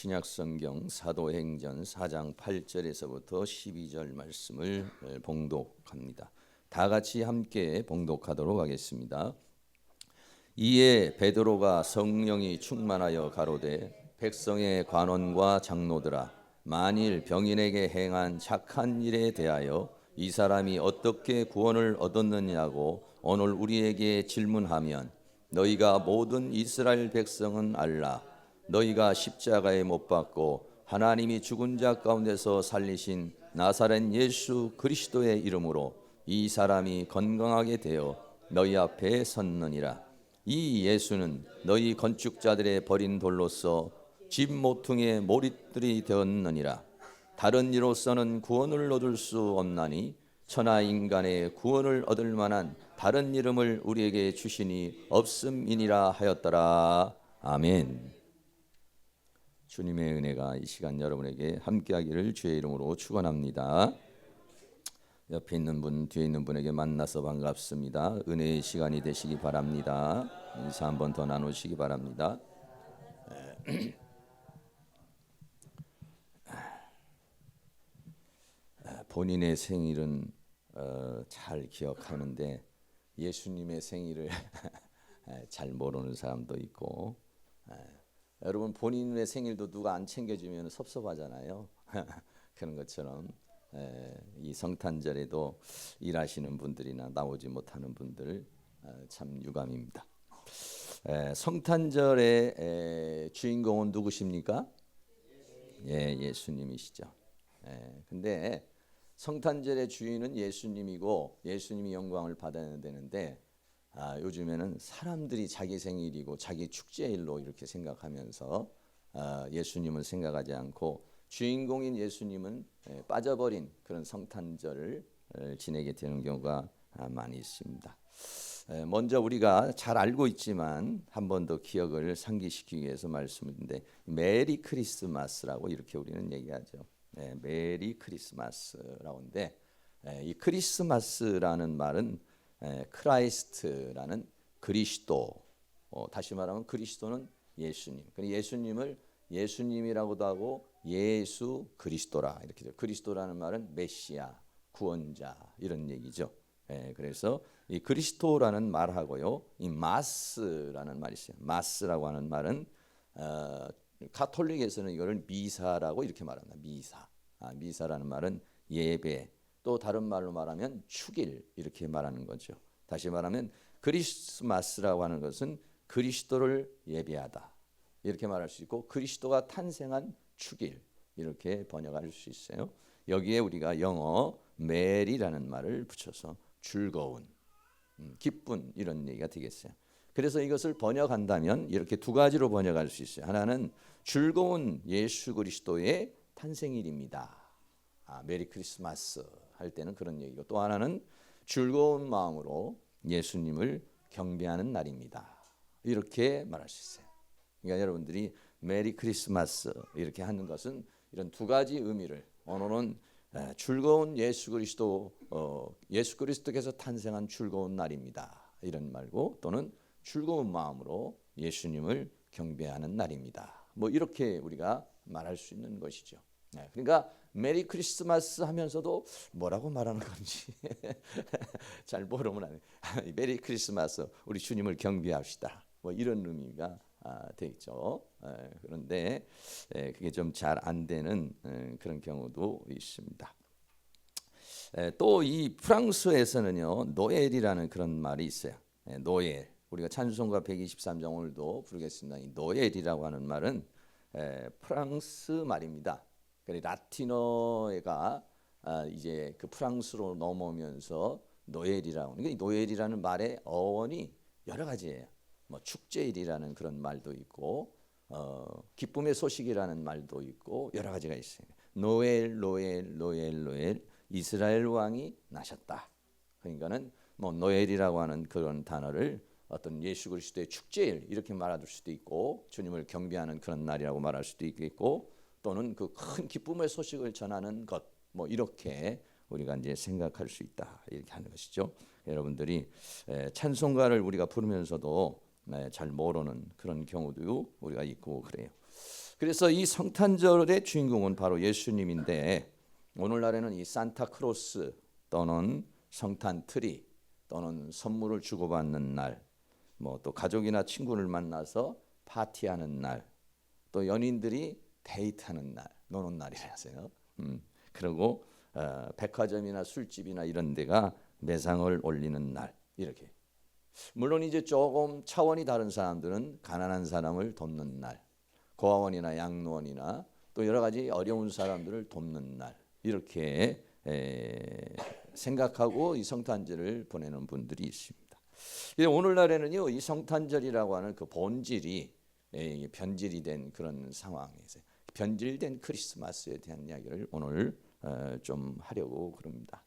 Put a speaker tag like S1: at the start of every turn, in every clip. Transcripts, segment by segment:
S1: 신약성경 사도행전 4장 8절에서부터 12절 말씀을 봉독합니다. 다 같이 함께 봉독하도록 하겠습니다. 이에 베드로가 성령이 충만하여 가로되 백성의 관원과 장로들아, 만일 병인에게 행한 착한 일에 대하여 이 사람이 어떻게 구원을 얻었느냐고 오늘 우리에게 질문하면 너희가 모든 이스라엘 백성은 알라. 너희가 십자가에 못 박고 하나님이 죽은 자 가운데서 살리신 나사렛 예수 그리스도의 이름으로 이 사람이 건강하게 되어 너희 앞에 섰느니라. 이 예수는 너희 건축자들의 버린 돌로서 집 모퉁이의 모릿들이 되었느니라. 다른 이로서는 구원을 얻을 수 없나니 천하 인간의 구원을 얻을 만한 다른 이름을 우리에게 주시니 없음이니라 하였더라. 아멘. 주님의 은혜가 이 시간 여러분에게 함께하기를 주의 이름으로 축원합니다. 옆에 있는 분, 뒤에 있는 분에게 만나서 반갑습니다. 은혜의 시간이 되시기 바랍니다. 인사 한 번 더 나누시기 바랍니다. 본인의 생일은 잘 기억하는데 예수님의 생일을 잘 모르는 사람도 있고, 여러분 본인의 생일도 누가 안 챙겨주면 섭섭하잖아요. 그런 것처럼 이 성탄절에도 일하시는 분들이나 나오지 못하는 분들 참 유감입니다. 성탄절의 주인공은 누구십니까? 예수님이시죠. 근데 성탄절의 주인은 예수님이고 예수님이 영광을 받아야 되는데 요즘에는 사람들이 자기 생일이고 자기 축제일로 이렇게 생각하면서 예수님을 생각하지 않고 주인공인 예수님은 빠져버린 그런 성탄절을 지내게 되는 경우가 많이 있습니다. 먼저 우리가 잘 알고 있지만 한 번 더 기억을 상기시키기 위해서 말씀드리는데 메리 크리스마스라고 이렇게 우리는 얘기하죠. 메리 크리스마스라고 하는데 이 크리스마스라는 말은 크라이스트라는 그리스도, 다시 말하면 그리스도는 예수님. 예수님을 예수님이라고도 하고 예수 그리스도라 이렇게 돼요. 그리스도라는 말은 메시아, 구원자 이런 얘기죠. 그래서 이 그리스도라는 말하고요, 이 마스라는 말이 있어요. 마스라고 하는 말은 가톨릭에서는 이거를 미사라고 이렇게 말합니다. 미사. 미사라는 말은 예배. 또 다른 말로 말하면 축일 이렇게 말하는 거죠. 다시 말하면 크리스마스라고 하는 것은 그리스도를 예배하다 이렇게 말할 수 있고 그리스도가 탄생한 축일 이렇게 번역할 수 있어요. 여기에 우리가 영어 메리라는 말을 붙여서 즐거운, 기쁜 이런 얘기가 되겠어요. 그래서 이것을 번역한다면 이렇게 두 가지로 번역할 수 있어요. 하나는 즐거운 예수 그리스도의 탄생일입니다. 메리 크리스마스 할 때는 그런 얘기고, 또 하나는 즐거운 마음으로 예수님을 경배하는 날입니다. 이렇게 말할 수 있어요. 그러니까 여러분들이 메리 크리스마스 이렇게 하는 것은 이런 두 가지 의미를, 오늘은 즐거운 예수 그리스도께서 탄생한 즐거운 날입니다. 이런 말고, 또는 즐거운 마음으로 예수님을 경배하는 날입니다. 뭐 이렇게 우리가 말할 수 있는 것이죠. 그러니까 메리 크리스마스 하면서도 뭐라고 말하는 건지 잘 모르면 안 돼. 메리 크리스마스, 우리 주님을 경배합시다. 뭐 이런 의미가 되겠죠. 그런데 그게 좀 잘 안 되는 그런 경우도 있습니다. 또 이 프랑스에서는요, 노엘이라는 그런 말이 있어요. 노엘. 우리가 찬송가 123장 오늘도 부르겠습니다. 이 노엘이라고 하는 말은 프랑스 말입니다. 라틴어가 이제 그 프랑스로 넘어오면서 노엘이라고. 그러니까 이 노엘이라는 말의 어원이 여러 가지예요. 뭐 축제일이라는 그런 말도 있고, 기쁨의 소식이라는 말도 있고 여러 가지가 있어요. 노엘, 노엘, 노엘, 노엘. 이스라엘 왕이 나셨다. 그러니까는 뭐 노엘이라고 하는 그런 단어를 어떤 예수 그리스도의 축제일 이렇게 말할 수도 있고, 주님을 경배하는 그런 날이라고 말할 수도 있겠고, 또는 그 큰 기쁨의 소식을 전하는 것, 뭐 이렇게 우리가 이제 생각할 수 있다 이렇게 하는 것이죠. 여러분들이 찬송가를 우리가 부르면서도 잘 모르는 그런 경우도 우리가 있고 그래요. 그래서 이 성탄절의 주인공은 바로 예수님인데 오늘날에는 이 산타크로스 또는 성탄 트리 또는 선물을 주고받는 날, 뭐 또 가족이나 친구를 만나서 파티하는 날, 또 연인들이 데이트하는 날, 노는 날이라서요. 그리고 백화점이나 술집이나 이런 데가 매상을 올리는 날 이렇게. 물론 이제 조금 차원이 다른 사람들은 가난한 사람을 돕는 날, 고아원이나 양로원이나 또 여러 가지 어려운 사람들을 돕는 날 이렇게 생각하고 이 성탄절을 보내는 분들이 있습니다. 오늘날에는요 이 성탄절이라고 하는 그 본질이 변질이 된 그런 상황에서 변질된 크리스마스에 대한 이야기를 오늘 좀 하려고 그럽니다.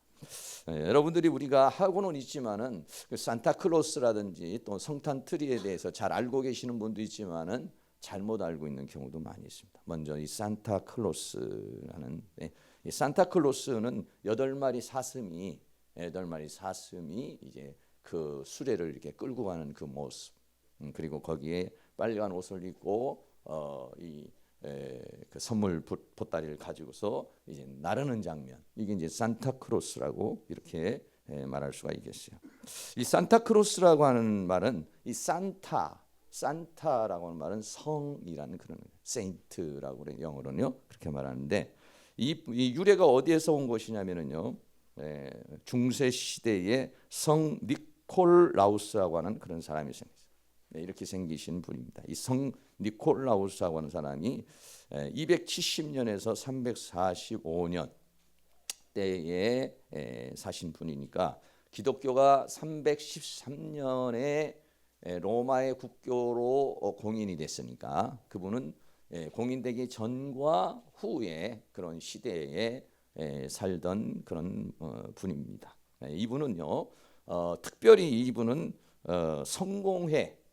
S1: 여러분들이 우리가 하고는 있지만은 그 산타클로스라든지 또 성탄 트리에 대해서 잘 알고 계시는 분도 있지만은 잘못 알고 있는 경우도 많이 있습니다. 먼저 이 산타클로스라는 이 산타클로스는 8마리 사슴이 이제 그 수레를 이렇게 끌고 가는 그 모습, 그리고 거기에 빨간 옷을 입고 그 선물 보따리를 가지고서 이제 나르는 장면, 이게 이제 산타크로스라고 이렇게 말할 수가 있겠어요. 이 산타크로스라고 하는 말은 이 산타라고 하는 말은 성이라는 그런 세인트라고 그래요. 영어로는요 그렇게 말하는데 이 유래가 어디에서 온 것이냐면은요 중세 시대에 성 니콜라우스라고 하는 그런 사람이 생겼어요. 이렇게 생기신 분입니다. 이 성 니콜라우스라고 하는 사람이 270년에서 345년 때에 사신 분이니까 기독교가 313년에 로마의 국교로 공인이 됐으니까 그분은 공인되기 전과 후에 그런 시대에 살던 그런 분입니다. 이분은요 특별히 이분은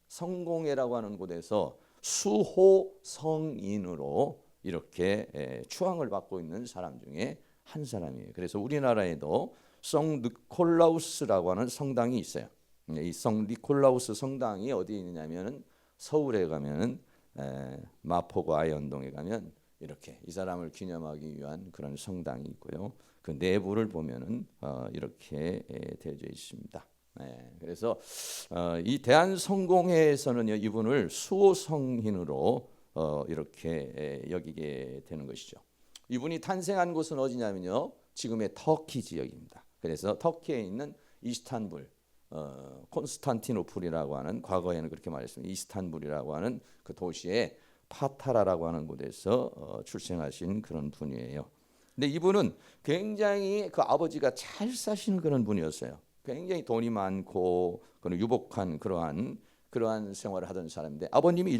S1: 성공회라고 하는 곳에서 수호 성인으로 이렇게 추앙을 받고 있는 사람 중에 한 사람이에요. 그래서 우리나라에도 성 니콜라우스라고 하는 성당이 있어요. 이 성 니콜라우스 성당이 어디에 있느냐면은 서울에 가면은 마포구 아현동에 가면 이렇게 이 사람을 기념하기 위한 그런 성당이 있고요. 그 내부를 보면은 이렇게 되어져 있습니다. 그래서 이 대한성공회에서는 이분을 수호성인으로 이렇게 여기게 되는 것이죠. 이분이 탄생한 곳은 어디냐면요, 지금의 터키 지역입니다. 그래서 터키에 있는 이스탄불, 콘스탄티노플이라고 하는, 과거에는 그렇게 말했습니다. 이스탄불이라고 하는 그 도시에 파타라라고 하는 곳에서 출생하신 그런 분이에요. 근데 이분은 굉장히 그 아버지가 잘 사시는 그런 분이었어요. 굉장히 돈이 많고 그런 유복한 그러한 생활을 하던 사람인데 부모님이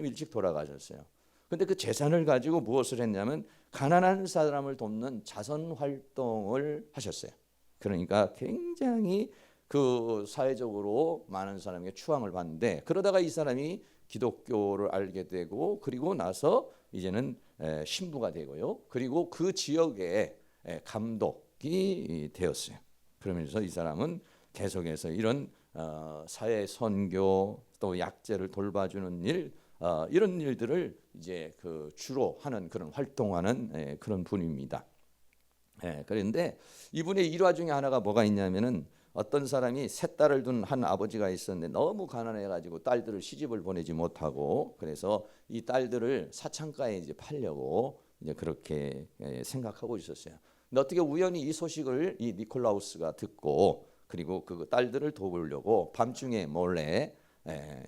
S1: 일찍 돌아가셨어요. 근데 그 재산을 가지고 무엇을 했냐면 가난한 사람을 돕는 자선 활동을 하셨어요. 그러니까 굉장히 그 사회적으로 많은 사람에게 추앙을 받는데, 그러다가 이 사람이 기독교를 알게 되고 그리고 나서 이제는 신부가 되고요. 그리고 그 지역의 감독이 되었어요. 그러면서 이 사람은 계속해서 이런 사회 선교 또 약자를 돌봐주는 일, 이런 일들을 이제 그 주로 하는 그런 활동하는 그런 분입니다. 그런데 이분의 일화 중에 하나가 뭐가 있냐면은 어떤 사람이 세 딸을 둔 한 아버지가 있었는데 너무 가난해가지고 딸들을 시집을 보내지 못하고, 그래서 이 딸들을 사창가에 이제 팔려고 이제 그렇게 생각하고 있었어요. 근데 어떻게 우연히 이 소식을 이 니콜라우스가 듣고, 그리고 그 딸들을 도우려고 밤중에 몰래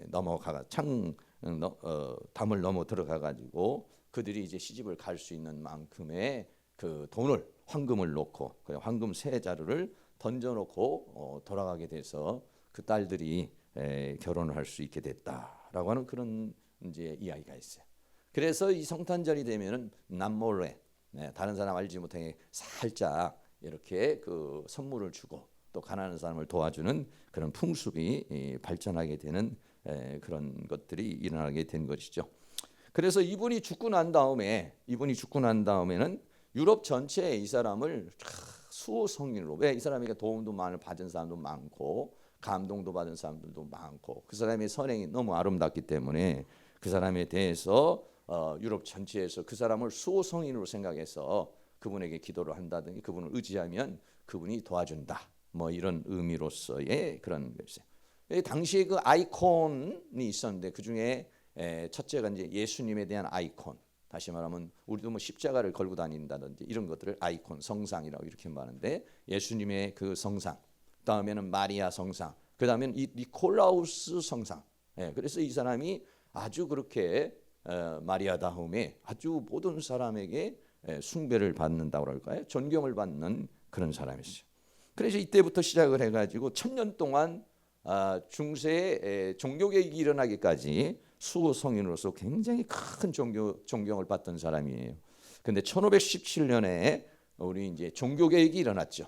S1: 넘어가가 담을 넘어 들어가가지고 그들이 이제 시집을 갈 수 있는 만큼의 그 돈을, 황금을 놓고, 그 황금 세 자루를 던져놓고 돌아가게 돼서 그 딸들이 결혼을 할 수 있게 됐다라고 하는 그런 이제 이야기가 있어요. 그래서 이 성탄절이 되면은 남몰래 다른 사람 알지 못하게 살짝 이렇게 그 선물을 주고 또 가난한 사람을 도와주는 그런 풍습이 발전하게 되는 그런 것들이 일어나게 된 것이죠. 그래서 이분이 죽고 난 다음에는 유럽 전체에 이 사람을 수호성인으로, 왜 이 사람에게 도움도 많이 받은 사람도 많고 감동도 받은 사람들도 많고 그 사람의 선행이 너무 아름답기 때문에 그 사람에 대해서 유럽 전체에서 그 사람을 수호성인으로 생각해서 그분에게 기도를 한다든지 그분을 의지하면 그분이 도와준다. 뭐 이런 의미로서의 그런 것이에요. 당시에 그 아이콘이 있었는데 그 중에 첫째가 이제 예수님에 대한 아이콘. 다시 말하면 우리도 뭐 십자가를 걸고 다닌다든지 이런 것들을 아이콘, 성상이라고 이렇게 말하는데 예수님의 그 성상, 다음에는 마리아 성상, 그 다음에는 이 니콜라우스 성상. 그래서 이 사람이 아주 그렇게 마리아 다음에 아주 모든 사람에게 숭배를 받는다고 할까요? 존경을 받는 그런 사람이었어요. 그래서 이때부터 시작을 해가지고 1000년 동안 중세에 종교개혁이 일어나기까지 수호성인으로서 굉장히 큰 존경을 받던 사람이에요. 근데 1517년에 우리 이제 종교개혁이 일어났죠.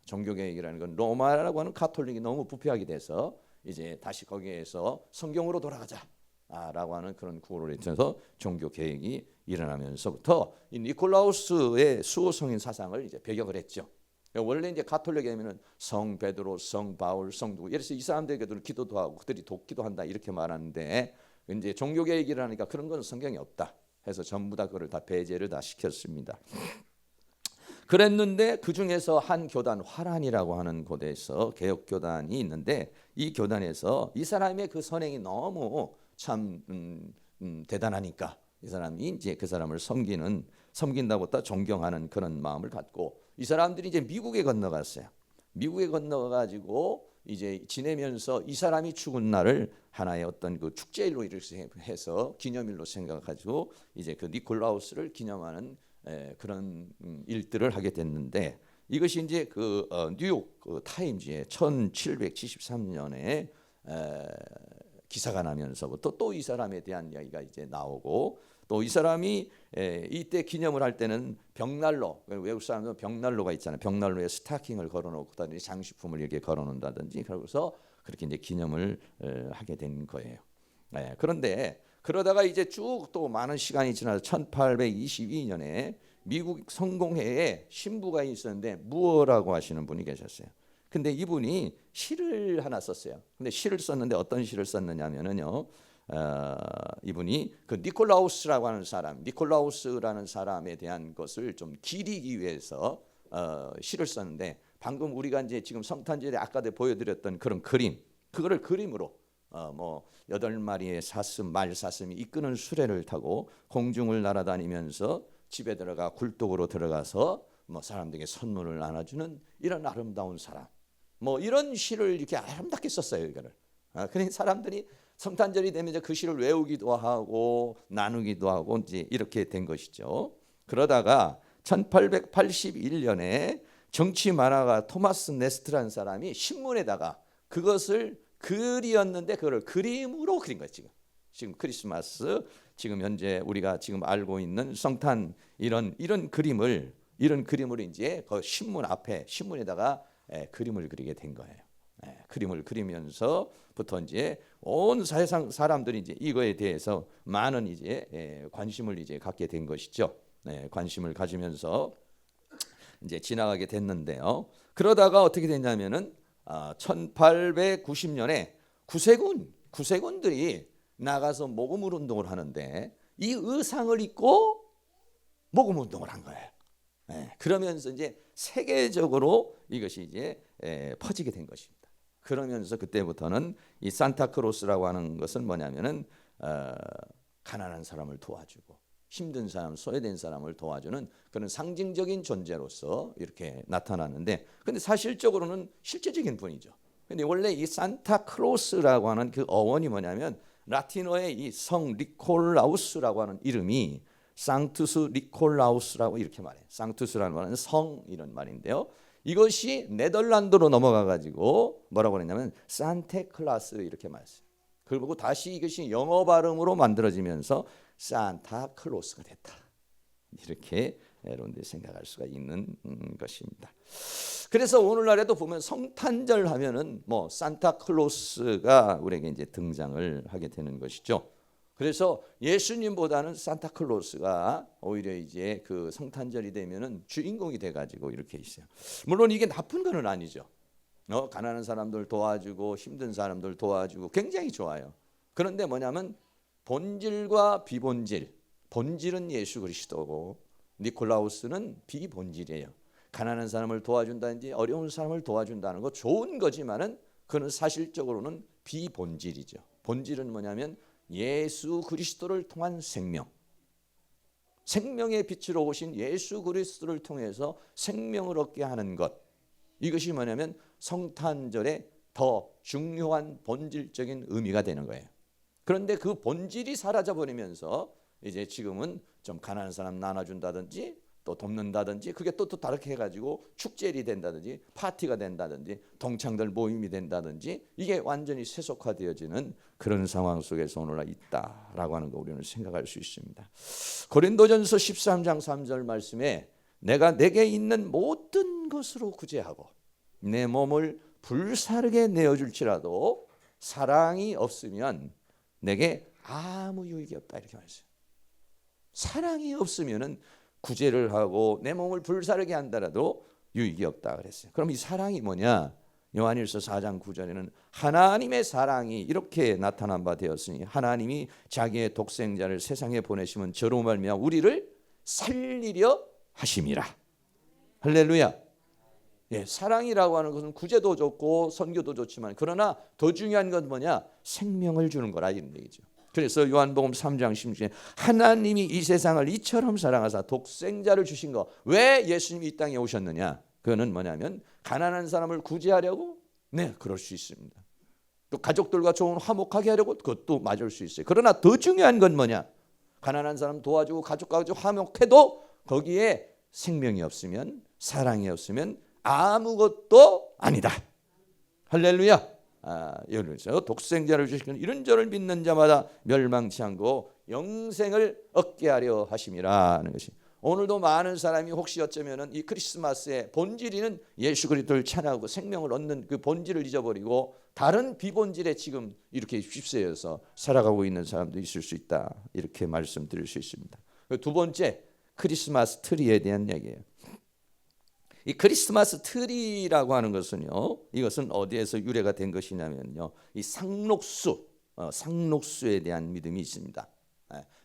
S1: 종교개혁이라는 건 로마라고 하는 가톨릭이 너무 부패하게 돼서 이제 다시 거기에서 성경으로 돌아가자라고 하는 그런 구호를 해서 종교개혁이 일어나면서부터 이 니콜라우스의 수호성인 사상을 이제 배격을 했죠. 원래 이제 가톨릭에 하면은 성 베드로, 성 바울, 성 누구 이래서 이 사람들에게도 기도도 하고 그들이 돕기도 한다 이렇게 말하는데 이제 종교개혁이라 하니까 그런 건 성경에 없다 해서 전부 다 그걸 다 배제를 다 시켰습니다. 그랬는데 그 중에서 한 교단 화란이라고 하는 곳에서 개혁 교단이 있는데 이 교단에서 이 사람의 그 선행이 너무 참 대단하니까 이 사람이 이제 그 사람을 섬긴다보다 존경하는 그런 마음을 갖고 이 사람들이 이제 미국에 건너갔어요. 미국에 건너가지고 이제 지내면서 이 사람이 죽은 날을 하나의 어떤 그 축제일로 이렇게 해서 기념일로 생각하고 이제 그 니콜라우스를 기념하는 그런 일들을 하게 됐는데 이것이 이제 그 뉴욕 그 타임즈에 1773년에 기사가 나면서부터 또 이 사람에 대한 이야기가 이제 나오고 또 이 사람이 이때 기념을 할 때는 벽난로 외국 사람들은 벽난로가 있잖아요. 벽난로에 스타킹을 걸어놓고 다든지 장식품을 이렇게 걸어놓는다든지 그러고서 그렇게 이제 기념을 하게 된 거예요. 그런데 그러다가 이제 쭉 또 많은 시간이 지나서 1822년에 미국 성공회에 신부가 있었는데 무어라고 하시는 분이 계셨어요. 근데 이분이 시를 하나 썼어요. 근데 시를 썼는데 어떤 시를 썼느냐면은요. 이분이 그 니콜라우스라고 하는 사람, 니콜라우스라는 사람에 대한 것을 좀 기리기 위해서 시를 썼는데 방금 우리가 이제 지금 성탄절에 아까도 보여드렸던 그런 그림, 그거를 그림으로 뭐 8마리의 사슴, 말사슴이 이끄는 수레를 타고 공중을 날아다니면서 집에 들어가 굴뚝으로 들어가서 뭐 사람들에게 선물을 나눠주는 이런 아름다운 사람, 뭐 이런 시를 이렇게 아름답게 썼어요. 이거를. 그러니 사람들이 성탄절이 되면 이제 그 시를 외우기도 하고 나누기도 하고 이제 이렇게 된 것이죠. 그러다가 1881년에 정치 만화가 토마스 네스트라는 사람이 신문에다가 그것을 글이었는데 그걸 그림으로 그린 거예요. 지금 크리스마스 지금 현재 우리가 지금 알고 있는 성탄 이런 그림을 이제 그 신문 앞에 신문에다가 그림을 그리게 된 거예요. 그림을 그리면서부터 이제 온 세상 사람들이 이제 이거에 대해서 많은 이제 관심을 이제 갖게 된 것이죠. 관심을 가지면서 이제 지나가게 됐는데요. 그러다가 어떻게 됐냐면은 1890년에 구세군들이 나가서 모금 운동을 하는데 이 의상을 입고 모금 운동을 한 거예요. 그러면서 이제 세계적으로 이것이 이제 퍼지게 된 것입니다. 그러면서 그때부터는 이 산타크로스라고 하는 것은 뭐냐면은 가난한 사람을 도와주고 힘든 사람, 소외된 사람을 도와주는 그런 상징적인 존재로서 이렇게 나타나는데, 근데 사실적으로는 실제적인 분이죠. 근데 원래 이 산타크로스라고 하는 그 어원이 뭐냐면 라틴어의 이 성 니콜라우스라고 하는 이름이 상투스 니콜라우스라고 이렇게 말해요. 상투스라는 말은 성 이런 말인데요. 이것이 네덜란드로 넘어가 가지고 뭐라고 그랬냐면 산테클라스 이렇게 말했어요. 그리고 다시 이것이 영어 발음으로 만들어지면서 산타클로스가 됐다. 이렇게 여러분들이 생각할 수가 있는 것입니다. 그래서 오늘날에도 보면 성탄절 하면은 뭐 산타클로스가 우리에게 이제 등장을 하게 되는 것이죠. 그래서 예수님보다는 산타클로스가 오히려 이제 그 성탄절이 되면은 주인공이 돼가지고 이렇게 있어요. 물론 이게 나쁜 건 아니죠. 가난한 사람들 도와주고 힘든 사람들 도와주고 굉장히 좋아요. 그런데 뭐냐면 본질과 비본질, 본질은 예수 그리스도고 니콜라우스는 비본질이에요. 가난한 사람을 도와준다든지 어려운 사람을 도와준다는 거 좋은 거지만은 그는 사실적으로는 비본질이죠. 본질은 뭐냐면 예수 그리스도를 통한 생명, 생명의 빛으로 오신 예수 그리스도를 통해서 생명을 얻게 하는 것, 이것이 뭐냐면 성탄절의 더 중요한 본질적인 의미가 되는 거예요. 그런데 그 본질이 사라져 버리면서 이제 지금은 좀 가난한 사람 나눠준다든지 또 돕는다든지 그게 또 다르게 해가지고 축제일이 된다든지 파티가 된다든지 동창들 모임이 된다든지 이게 완전히 세속화되어지는 그런 상황 속에서 오늘날 있다라고 하는 거 우리는 생각할 수 있습니다. 고린도전서 13장 3절 말씀에 내가 내게 있는 모든 것으로 구제하고 내 몸을 불사르게 내어줄지라도 사랑이 없으면 내게 아무 유익이 없다 이렇게 말했어요. 사랑이 없으면은 구제를 하고 내 몸을 불사르게 한다라도 유익이 없다 그랬어요. 그럼 이 사랑이 뭐냐? 요한일서 4장 9절에는 하나님의 사랑이 이렇게 나타난 바 되었으니 하나님이 자기의 독생자를 세상에 보내시면 저로 말미암아 우리를 살리려 하심이라. 할렐루야. 예, 사랑이라고 하는 것은 구제도 좋고 선교도 좋지만 그러나 더 중요한 건 뭐냐? 생명을 주는 거라 이런 얘기죠. 그래서 요한복음 3장 16절에 하나님이 이 세상을 이처럼 사랑하사 독생자를 주신 거. 왜 예수님이 이 땅에 오셨느냐? 그거는 뭐냐면 가난한 사람을 구제하려고? 네, 그럴 수 있습니다. 또 가족들과 좋은 화목하게 하려고? 그것도 맞을 수 있어요. 그러나 더 중요한 건 뭐냐? 가난한 사람 도와주고 가족과 화목해도 거기에 생명이 없으면 사랑이 없으면 아무것도 아니다. 할렐루야. 예를 들어서 독생자를 주시는 이런저를 믿는 자마다 멸망치 않고 영생을 얻게 하려 하심이라는 것이 오늘도 많은 사람이 혹시 어쩌면은 이 크리스마스의 본질이는 예수 그리스도를 찬양하고 생명을 얻는 그 본질을 잊어버리고 다른 비본질에 지금 이렇게 휩싸여서 살아가고 있는 사람도 있을 수 있다 이렇게 말씀드릴 수 있습니다. 두 번째 크리스마스 트리에 대한 얘기예요. 이 크리스마스 트리라고 하는 것은요, 이것은 어디에서 유래가 된 것이냐면요, 이 상록수, 상록수에 대한 믿음이 있습니다.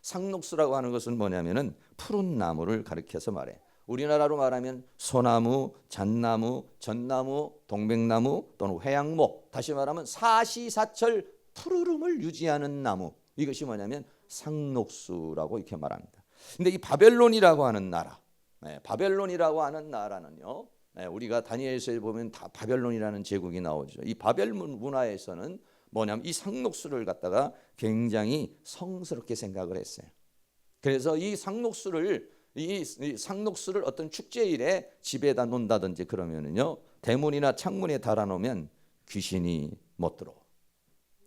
S1: 상록수라고 하는 것은 뭐냐면은 푸른 나무를 가리켜서 말해. 우리나라로 말하면 소나무, 잣나무, 전나무, 동백나무 또는 회양목, 다시 말하면 사시사철 푸르름을 유지하는 나무. 이것이 뭐냐면 상록수라고 이렇게 말합니다. 근데 이 바벨론이라고 하는 나라, 바벨론이라고 하는 나라는요, 우리가 다니엘서에 보면 다 바벨론이라는 제국이 나오죠. 이 바벨 문화에서는 뭐냐면 이 상록수를 갖다가 굉장히 성스럽게 생각을 했어요. 그래서 이 상록수를 어떤 축제일에 집에다 놓는다든지 그러면은요, 대문이나 창문에 달아놓으면 귀신이 못 들어.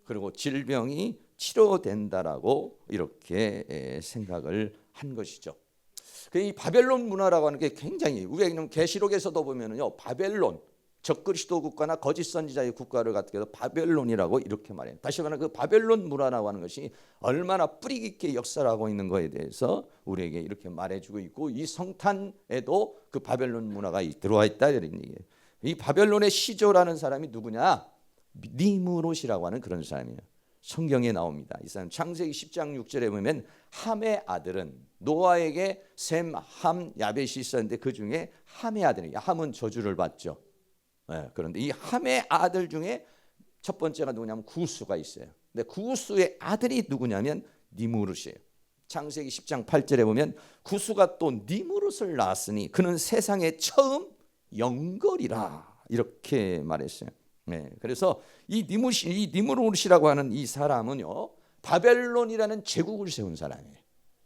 S1: 그리고 질병이 치료된다라고 이렇게 생각을 한 것이죠. 이 바벨론 문화라고 하는 게 굉장히 우리는 계시록에서도 보면은요, 바벨론 적그리스도 국가나 거짓 선지자의 국가를 갖게 해서 바벨론이라고 이렇게 말해요. 다시 말하면 그 바벨론 문화라고 하는 것이 얼마나 뿌리 깊게 역사를 하고 있는 것에 대해서 우리에게 이렇게 말해주고 있고 이 성탄에도 그 바벨론 문화가 들어와 있다 이런 얘기예요. 이 바벨론의 시조라는 사람이 누구냐? 니무롯이라고 하는 그런 사람이에요. 성경에 나옵니다. 이 사람 창세기 10장 6절에 보면 함의 아들은 노아에게 셈, 함, 야벳이 있었는데 그 중에 함의 아들이 함은 저주를 받죠. 그런데 이 함의 아들 중에 첫 번째가 누구냐면 구스가 있어요. 근데 구스의 아들이 누구냐면 니무롯이에요. 창세기 10장 8절에 보면 구스가 또 니무롯을 낳았으니 그는 세상에 처음 영걸이라 이렇게 말했어요. 그래서 이 니무롯이라고 하는 이 사람은요, 바벨론이라는 제국을 세운 사람이에요.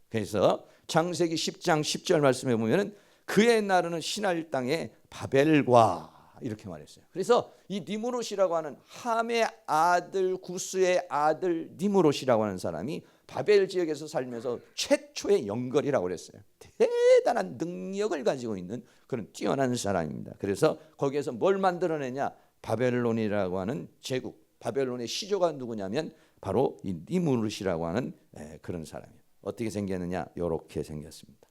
S1: 그래서 창세기 10장 10절 말씀에 보면은 그의 나라는 신할 땅의 바벨과 이렇게 말했어요. 그래서 이 니무롯이라고 하는 함의 아들 구스의 아들 니무롯이라고 하는 사람이 바벨 지역에서 살면서 최초의 영걸이라고 그랬어요. 대단한 능력을 가지고 있는 그런 뛰어난 사람입니다. 그래서 거기에서 뭘 만들어내냐? 바벨론이라고 하는 제국, 바벨론의 시조가 누구냐면 바로 이 니무롯이라고 하는 그런 사람이에요. 어떻게 생겼느냐? 이렇게 생겼습니다.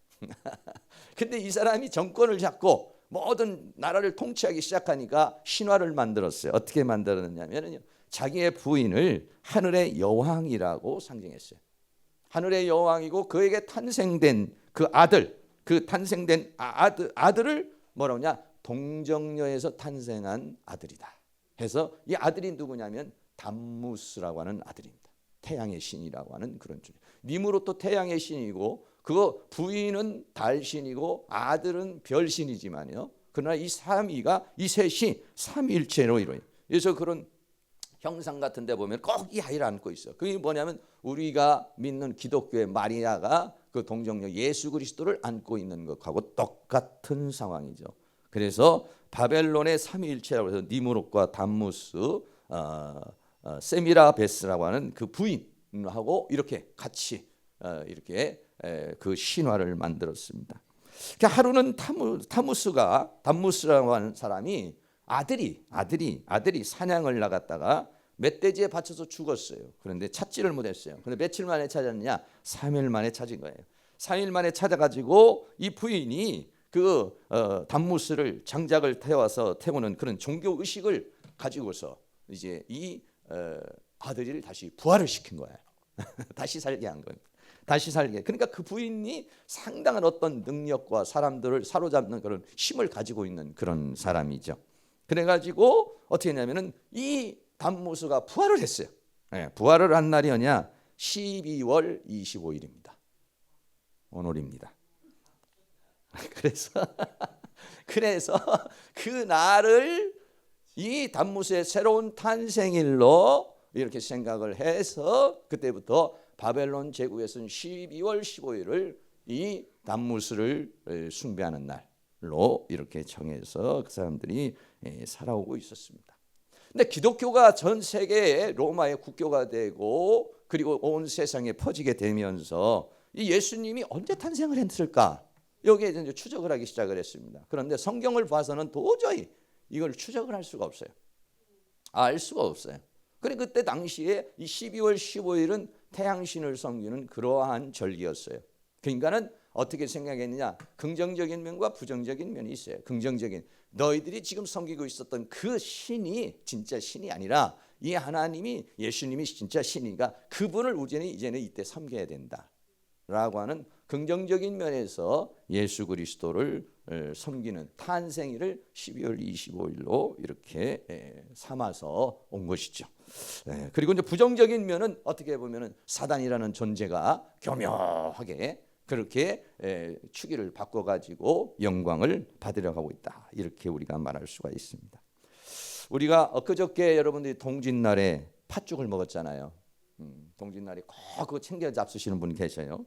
S1: 근데 이 사람이 정권을 잡고 모든 나라를 통치하기 시작하니까 신화를 만들었어요. 어떻게 만들었냐면요, 자기의 부인을 하늘의 여왕이라고 상징했어요. 하늘의 여왕이고 그에게 탄생된 그 아들, 그 탄생된 아들을 뭐라고 하냐? 동정녀에서 탄생한 아들이다 해서 이 아들이 누구냐면 담무스라고 하는 아들입니다. 태양의 신이라고 하는 그런 줄. 니므롯도 태양의 신이고 그 부인은 달신이고 아들은 별신이지만요. 그러나 이 삼위가 이 셋이 삼일체로 이루어요. 그래서 그런 형상 같은 데 보면 꼭 이 아이를 안고 있어. 그게 뭐냐면 우리가 믿는 기독교의 마리아가 그 동정녀 예수 그리스도를 안고 있는 것하고 똑같은 상황이죠. 그래서 바벨론의 삼위일체라고 해서 니므롯과 담무스, 세미라베스라고 하는 그 부인하고 이렇게 같이 이렇게 그 신화를 만들었습니다. 그러니까 하루는 담무스라고 하는 사람이 아들이 사냥을 나갔다가 멧돼지에 받쳐서 죽었어요. 그런데 찾지를 못했어요. 그런데 며칠 만에 찾았느냐? 3일 만에 찾은 거예요. 3일 만에 찾아가지고 이 부인이 그 담무스를 장작을 태우는 그런 종교 의식을 가지고서 이제 이 아들을 다시 부활을 시킨 거예요. 다시 살게 한 거예요. 다시 살게. 그러니까 그 부인이 상당한 어떤 능력과 사람들을 사로잡는 그런 힘을 가지고 있는 그런 사람이죠. 그래가지고 어떻게 했냐면은 이 담무스가 부활을 했어요. 부활을 한 날이 뭐냐? 12월 25일입니다. 오늘입니다. 그래서 그 날을 이 담무스의 새로운 탄생일로 이렇게 생각을 해서 그때부터 바벨론 제국에서는 12월 15일을 이 담무스를 숭배하는 날로 이렇게 정해서 그 사람들이 살아오고 있었습니다. 근데 기독교가 전 세계에 로마의 국교가 되고 그리고 온 세상에 퍼지게 되면서 이 예수님이 언제 탄생을 했을까? 여기에 이제 추적을 하기 시작을 했습니다. 그런데 성경을 봐서는 도저히 이걸 추적을 할 수가 없어요. 알 수가 없어요. 그리고 그때 당시에 이 12월 15일은 태양신을 섬기는 그러한 절기였어요. 그러니까는 어떻게 생각했느냐? 긍정적인 면과 부정적인 면이 있어요. 긍정적인, 너희들이 지금 섬기고 있었던 그 신이 진짜 신이 아니라 이 하나님이, 예수님이 진짜 신이니까 그분을 이제는 이때 섬겨야 된다라고 하는 긍정적인 면에서 예수 그리스도를 섬기는 탄생일을 12월 25일로 이렇게 삼아서 온 것이죠. 그리고 이제 부정적인 면은 어떻게 보면은 사단이라는 존재가 교묘하게 그렇게 추기를 바꿔가지고 영광을 받으려 하고 있다. 이렇게 우리가 말할 수가 있습니다. 우리가 엊그저께 여러분들이 동짓날에 팥죽을 먹었잖아요. 동짓날에 꼭 그거 챙겨 잡수시는 분 계셔요.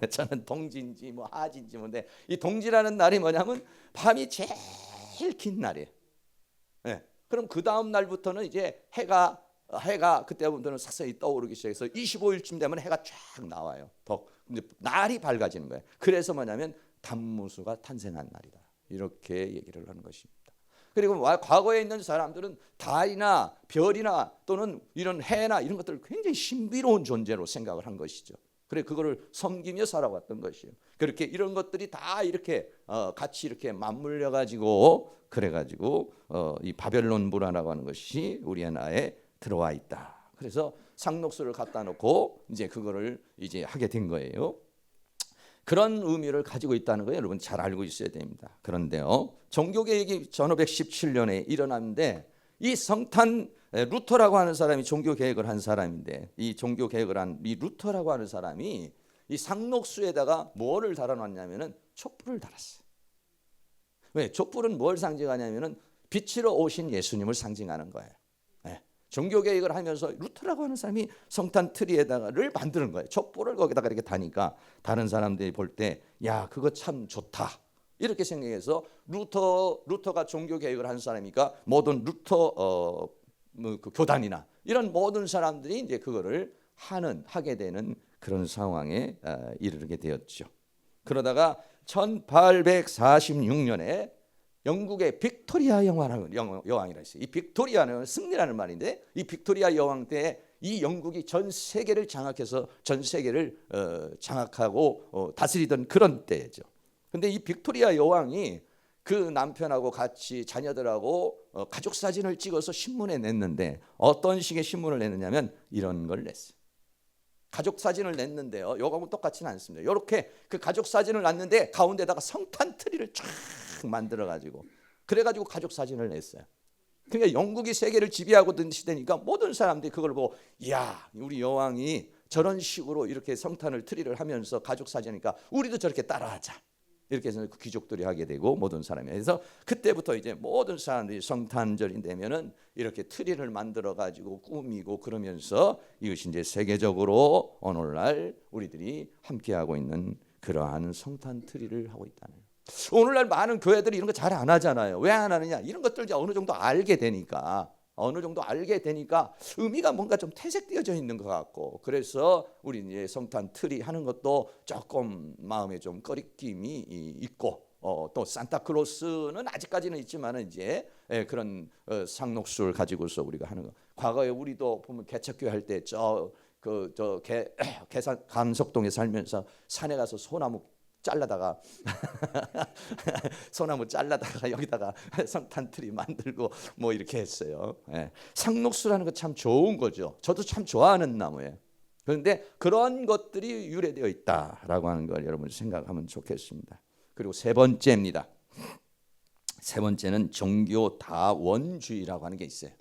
S1: 저는 동지인지 뭐 하지인지 뭔데 이 동지라는 날이 뭐냐면 밤이 제일 긴 날이에요. 그럼 그 다음 날부터는 이제 해가 그때부터는 서서히 떠오르기 시작해서 25일쯤 되면 해가 쫙 나와요. 근데 날이 밝아지는 거예요. 그래서 뭐냐면 담무스가 탄생한 날이다. 이렇게 얘기를 하는 것입니다. 그리고 과거에 있는 사람들은 달이나 별이나 또는 이런 해나 이런 것들을 굉장히 신비로운 존재로 생각을 한 것이죠. 그래 그거를 섬기며 살아왔던 것이에요. 그렇게 이런 것들이 다 이렇게 같이 이렇게 맞물려 가지고 그래가지고 이 바벨론 문화라고 하는 것이 우리 하나에 들어와 있다. 그래서 상록수를 갖다 놓고 이제 그거를 이제 하게 된 거예요. 그런 의미를 가지고 있다는 거 여러분 잘 알고 있어야 됩니다. 그런데요, 종교개혁이 1517년에 일어났는데 이 성탄 루터라고 하는 사람이 종교개혁을 한 사람인데 이 종교개혁을 한 이 루터라고 하는 사람이 이 상록수에다가 뭐를 달아놨냐면은 촛불을 달았어요. 왜? 촛불은 뭘 상징하냐면은 빛으로 오신 예수님을 상징하는 거예요. 종교개혁을 하면서 루터라고 하는 사람이 성탄 트리에다가를 만드는 거예요. 촛불을 거기다가 이렇게 다니까 다른 사람들이 볼 때 야 그거 참 좋다 이렇게 생각해서 루터가 종교개혁을 한 사람이니까 모든 루터 그 교단이나 이런 모든 사람들이 이제 그거를 하게 되는 그런 상황에 이르게 되었죠. 그러다가 1846년에 영국의 빅토리아 여왕이라 했어요. 이 빅토리아는 승리라는 말인데 이 빅토리아 여왕 때 이 영국이 전 세계를 장악해서 전 세계를 장악하고 다스리던 그런 때죠. 근데 이 빅토리아 여왕이 그 남편하고 같이 자녀들하고 가족 사진을 찍어서 신문에 냈는데 어떤 식의 신문을 냈느냐면 이런 걸 냈어요. 가족 사진을 냈는데요. 요거하고 똑같지는 않습니다. 이렇게 그 가족 사진을 놨는데 가운데다가 성탄 트리를 쫙 만들어 가지고 그래가지고 가족 사진을 냈어요. 그러니까 영국이 세계를 지배하고 있던 시대니까 모든 사람들이 그걸 보고 이야 우리 여왕이 저런 식으로 이렇게 성탄을 트리를 하면서 가족 사진이니까 우리도 저렇게 따라하자. 이렇게 해서 그 귀족들이 하게 되고 모든 사람이. 그래서 그때부터 이제 모든 사람들이 성탄절이 되면은 이렇게 트리를 만들어 가지고 꾸미고 그러면서 이것이 이제 세계적으로 오늘날 우리들이 함께 하고 있는 그러한 성탄 트리를 하고 있다는 거예요. 오늘날 많은 교회들이 이런 거 잘 안 하잖아요. 왜 안 하느냐? 이런 것들 이제 어느 정도 알게 되니까 의미가 뭔가 좀 퇴색되어져 있는 것 같고, 그래서 우리 이제 성탄 트리 하는 것도 조금 마음에 좀 꺼리낌이 있고, 또 산타클로스는 아직까지는 있지만은 이제 그런 상록수를 가지고서 우리가 하는 거. 과거에 우리도 보면 개척교회 할 때 간석동에 살면서 산에 가서 소나무 잘라다가 여기다가 성탄트리 만들고 뭐 이렇게 했어요. 상록수라는 거 참 좋은 거죠. 저도 참 좋아하는 나무예요. 그런데 그런 것들이 유래되어 있다라고 하는 걸 여러분 생각하면 좋겠습니다. 그리고 세 번째입니다. 세 번째는 종교다원주의라고 하는 게 있어요.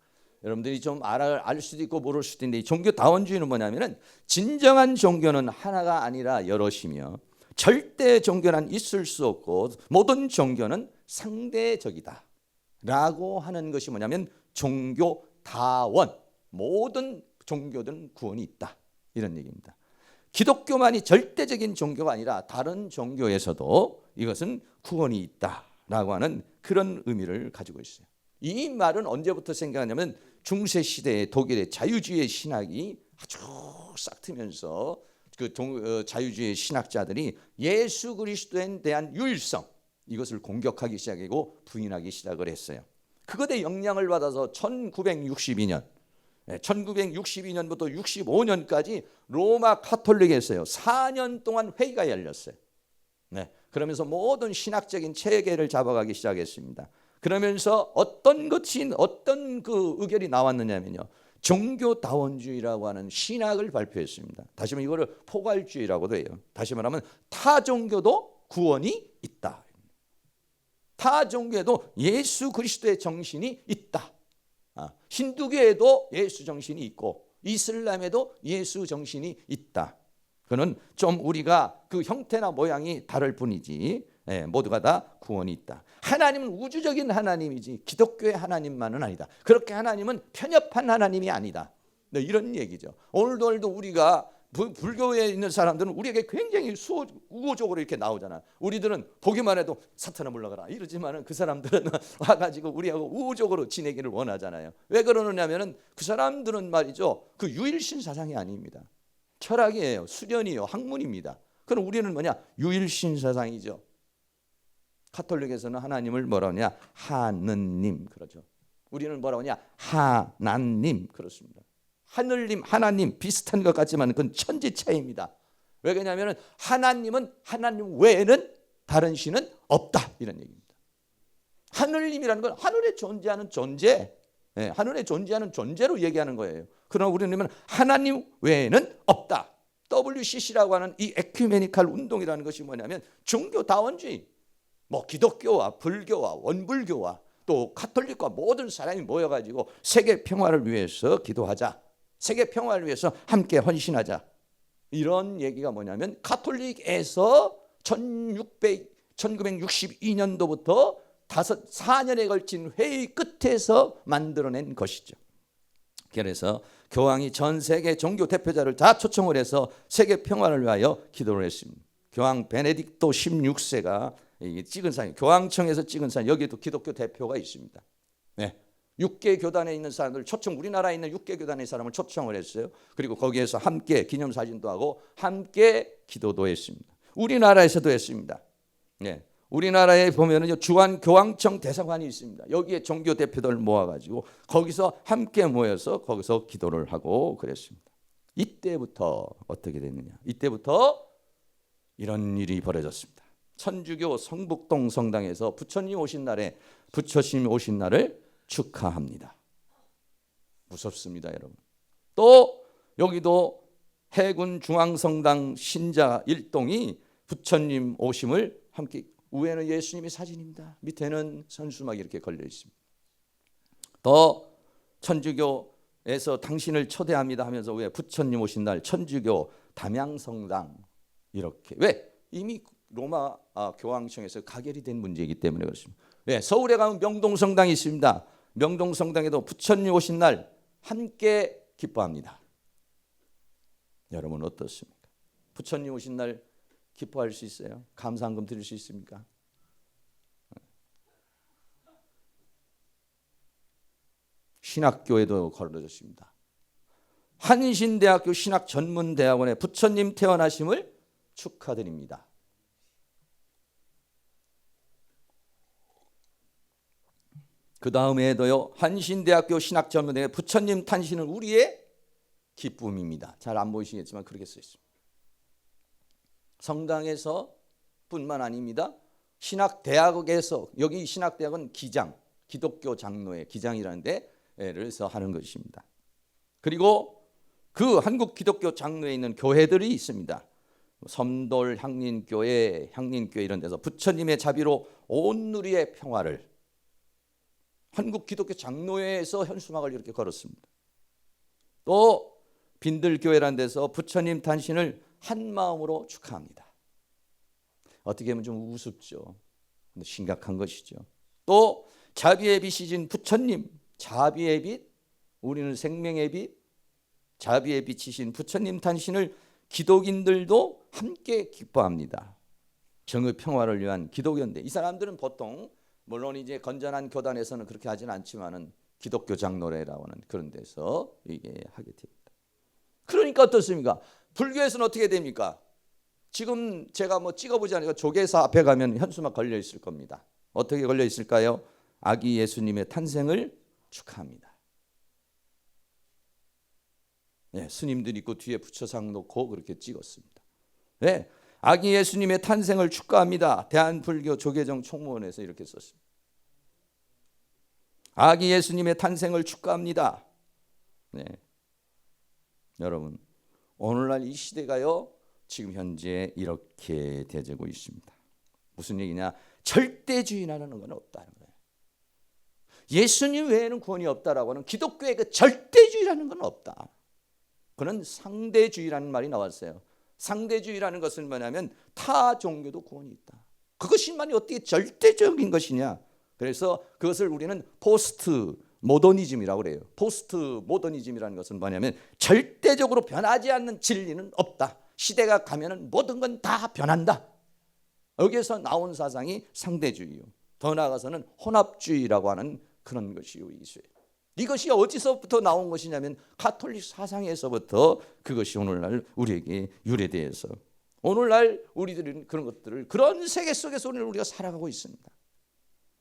S1: 여러분들이 좀 알 수도 있고 모를 수도 있는데, 종교다원주의는 뭐냐면은 진정한 종교는 하나가 아니라 여럿이며 절대 종교는 있을 수 없고 모든 종교는 상대적이다 라고 하는 것이 뭐냐면 종교다원, 모든 종교들은 구원이 있다, 이런 얘기입니다. 기독교만이 절대적인 종교가 아니라 다른 종교에서도 이것은 구원이 있다라고 하는 그런 의미를 가지고 있어요. 이 말은 언제부터 생각하냐면 중세시대의 독일의 자유주의 신학이 아주 싹 트면서 그 자유주의 신학자들이 예수 그리스도에 대한 유일성, 이것을 공격하기 시작하고 부인하기 시작을 했어요. 그것에 영향을 받아서 1962년부터 65년까지 로마 카톨릭에서요 4년 동안 회의가 열렸어요. 그러면서 모든 신학적인 체계를 잡아가기 시작했습니다. 그러면서 어떤 그 의견이 나왔느냐면요, 종교다원주의라고 하는 신학을 발표했습니다. 다시 말하면 이거를 포괄주의라고도 해요. 다시 말하면 타 종교도 구원이 있다. 타 종교에도 예수 그리스도의 정신이 있다. 힌두교에도 예수 정신이 있고 이슬람에도 예수 정신이 있다. 그는 좀 우리가 그 형태나 모양이 다를 뿐이지 모두가 다 구원이 있다. 하나님은 우주적인 하나님이지 기독교의 하나님만은 아니다. 그렇게 하나님은 편협한 하나님이 아니다. 이런 얘기죠. 오늘도 우리가 불교에 있는 사람들은 우리에게 굉장히 우호적으로 이렇게 나오잖아. 우리들은 보기만 해도 사탄아 물러가라 이러지만은 그 사람들은 와가지고 우리하고 우호적으로 지내기를 원하잖아요. 왜 그러느냐면은 그 사람들은 말이죠, 그 유일신 사상이 아닙니다. 철학이에요. 수련이에요. 학문입니다. 그럼 우리는 뭐냐? 유일신 사상이죠. 카톨릭에서는 하나님을 뭐라고 하냐? 하느님, 그렇죠. 우리는 뭐라고 하냐? 하나님, 그렇습니다. 하늘님, 하나님 비슷한 것 같지만 그건 천지 차이입니다. 왜 그러냐면 하나님은 하나님 외에는 다른 신은 없다, 이런 얘기입니다. 하늘님이라는 건 하늘에 존재하는 존재, 하늘에 존재하는 존재로 얘기하는 거예요. 그러나 우리는 하나님 외에는 없다. WCC라고 하는 이 에큐메니칼 운동이라는 것이 뭐냐면 종교다원주의, 뭐 기독교와 불교와 원불교와 또 카톨릭과 모든 사람이 모여가지고 세계 평화를 위해서 기도하자, 세계 평화를 위해서 함께 헌신하자, 이런 얘기가 뭐냐면 카톨릭에서 1962년도부터 4년에 걸친 회의 끝에서 만들어낸 것이죠. 그래서 교황이 전 세계 종교 대표자를 다 초청을 해서 세계 평화를 위하여 기도를 했습니다. 교황 베네딕토 16세가 찍은 사진, 교황청에서 찍은 사진, 여기에도 기독교 대표가 있습니다. 6개 교단에 있는 사람들 우리나라에 있는 6개 교단의 사람을 초청을 했어요. 그리고 거기에서 함께 기념사진도 하고 함께 기도도 했습니다. 우리나라에서도 했습니다. 우리나라에 보면은 주한 교황청 대사관이 있습니다. 여기에 종교 대표들 모아가지고 거기서 함께 모여서 거기서 기도를 하고 그랬습니다. 이때부터 어떻게 됐느냐? 이때부터 이런 일이 벌어졌습니다. 천주교 성북동 성당에서 부처님 오신 날을 축하합니다. 무섭습니다, 여러분. 또 여기도 해군 중앙성당 신자 일동이 부처님 오심을 함께, 위에는 예수님의 사진입니다. 밑에는 현수막이 이렇게 걸려 있습니다. 더 천주교에서 당신을 초대합니다 하면서 왜 부처님 오신 날 천주교 담양성당 이렇게, 왜? 이미 로마 교황청에서 가결이 된 문제이기 때문에 그렇습니다. 왜? 서울에 가면 명동성당이 있습니다. 명동성당에도 부처님 오신 날 함께 기뻐합니다. 여러분 어떻습니까? 부처님 오신 날 기뻐할 수 있어요? 감사한금 드릴 수 있습니까? 신학교에도 걸어졌습니다. 한신대학교 신학전문대학원에 부처님 태어나심을 축하드립니다. 그 다음에도요, 한신대학교 신학전문대에 부처님 탄신은 우리의 기쁨입니다. 잘 안 보이시겠지만 그렇게 써 있습니다. 성당에서 뿐만 아닙니다. 신학대학에서, 여기 신학대학은 기장, 기독교 장로의 기장이라는 데를 하는 것입니다. 그리고 그 한국 기독교 장로에 있는 교회들이 있습니다. 섬돌 향린교회 이런 데서 부처님의 자비로 온 누리의 평화를, 한국 기독교 장로회에서 현수막을 이렇게 걸었습니다. 또 빈들교회라는 데서 부처님 탄신을 한 마음으로 축하합니다. 어떻게 보면 좀 우습죠. 근데 심각한 것이죠. 또 자비의 빛이신 부처님, 자비의 빛, 우리는 생명의 빛, 자비의 빛이신 부처님 탄신을 기독인들도 함께 기뻐합니다. 정의 평화를 위한 기독교인데, 이 사람들은 보통 물론 이제 건전한 교단에서는 그렇게 하지는 않지만은 기독교 장로회라고 하는 그런 데서 이게 하게 됩니다. 그러니까 어떻습니까? 불교에서는 어떻게 됩니까? 지금 제가 뭐 찍어보지 않으니까 조계사 앞에 가면 현수막 걸려 있을 겁니다. 어떻게 걸려 있을까요? 아기 예수님의 탄생을 축하합니다. 네, 스님들이 있고 뒤에 부처상 놓고 그렇게 찍었습니다. 네, 아기 예수님의 탄생을 축하합니다. 대한불교 조계정 총무원에서 이렇게 썼습니다. 아기 예수님의 탄생을 축하합니다. 네. 여러분, 오늘날 이 시대가요, 지금 현재 이렇게 되고 있습니다. 무슨 얘기냐? 절대주의라는 건 없다는 거예요. 예수님 외에는 구원이 없다라고 하는 기독교의 그 절대주의라는 건 없다. 그는 상대주의라는 말이 나왔어요. 상대주의라는 것은 뭐냐면 타 종교도 구원이 있다. 그것이만이 어떻게 절대적인 것이냐? 그래서 그것을 우리는 포스트 모더니즘이라고 그래요. 포스트 모더니즘이라는 것은 뭐냐면 절대적으로 변하지 않는 진리는 없다. 시대가 가면은 모든 건 다 변한다. 여기에서 나온 사상이 상대주의요. 더 나아가서는 혼합주의라고 하는 그런 것이요. 이것이 어디서부터 나온 것이냐면 가톨릭 사상에서부터 그것이 오늘날 우리에게 유래되어서 오늘날 우리들은 그런 것들을, 그런 세계 속에서 오늘 우리가 살아가고 있습니다.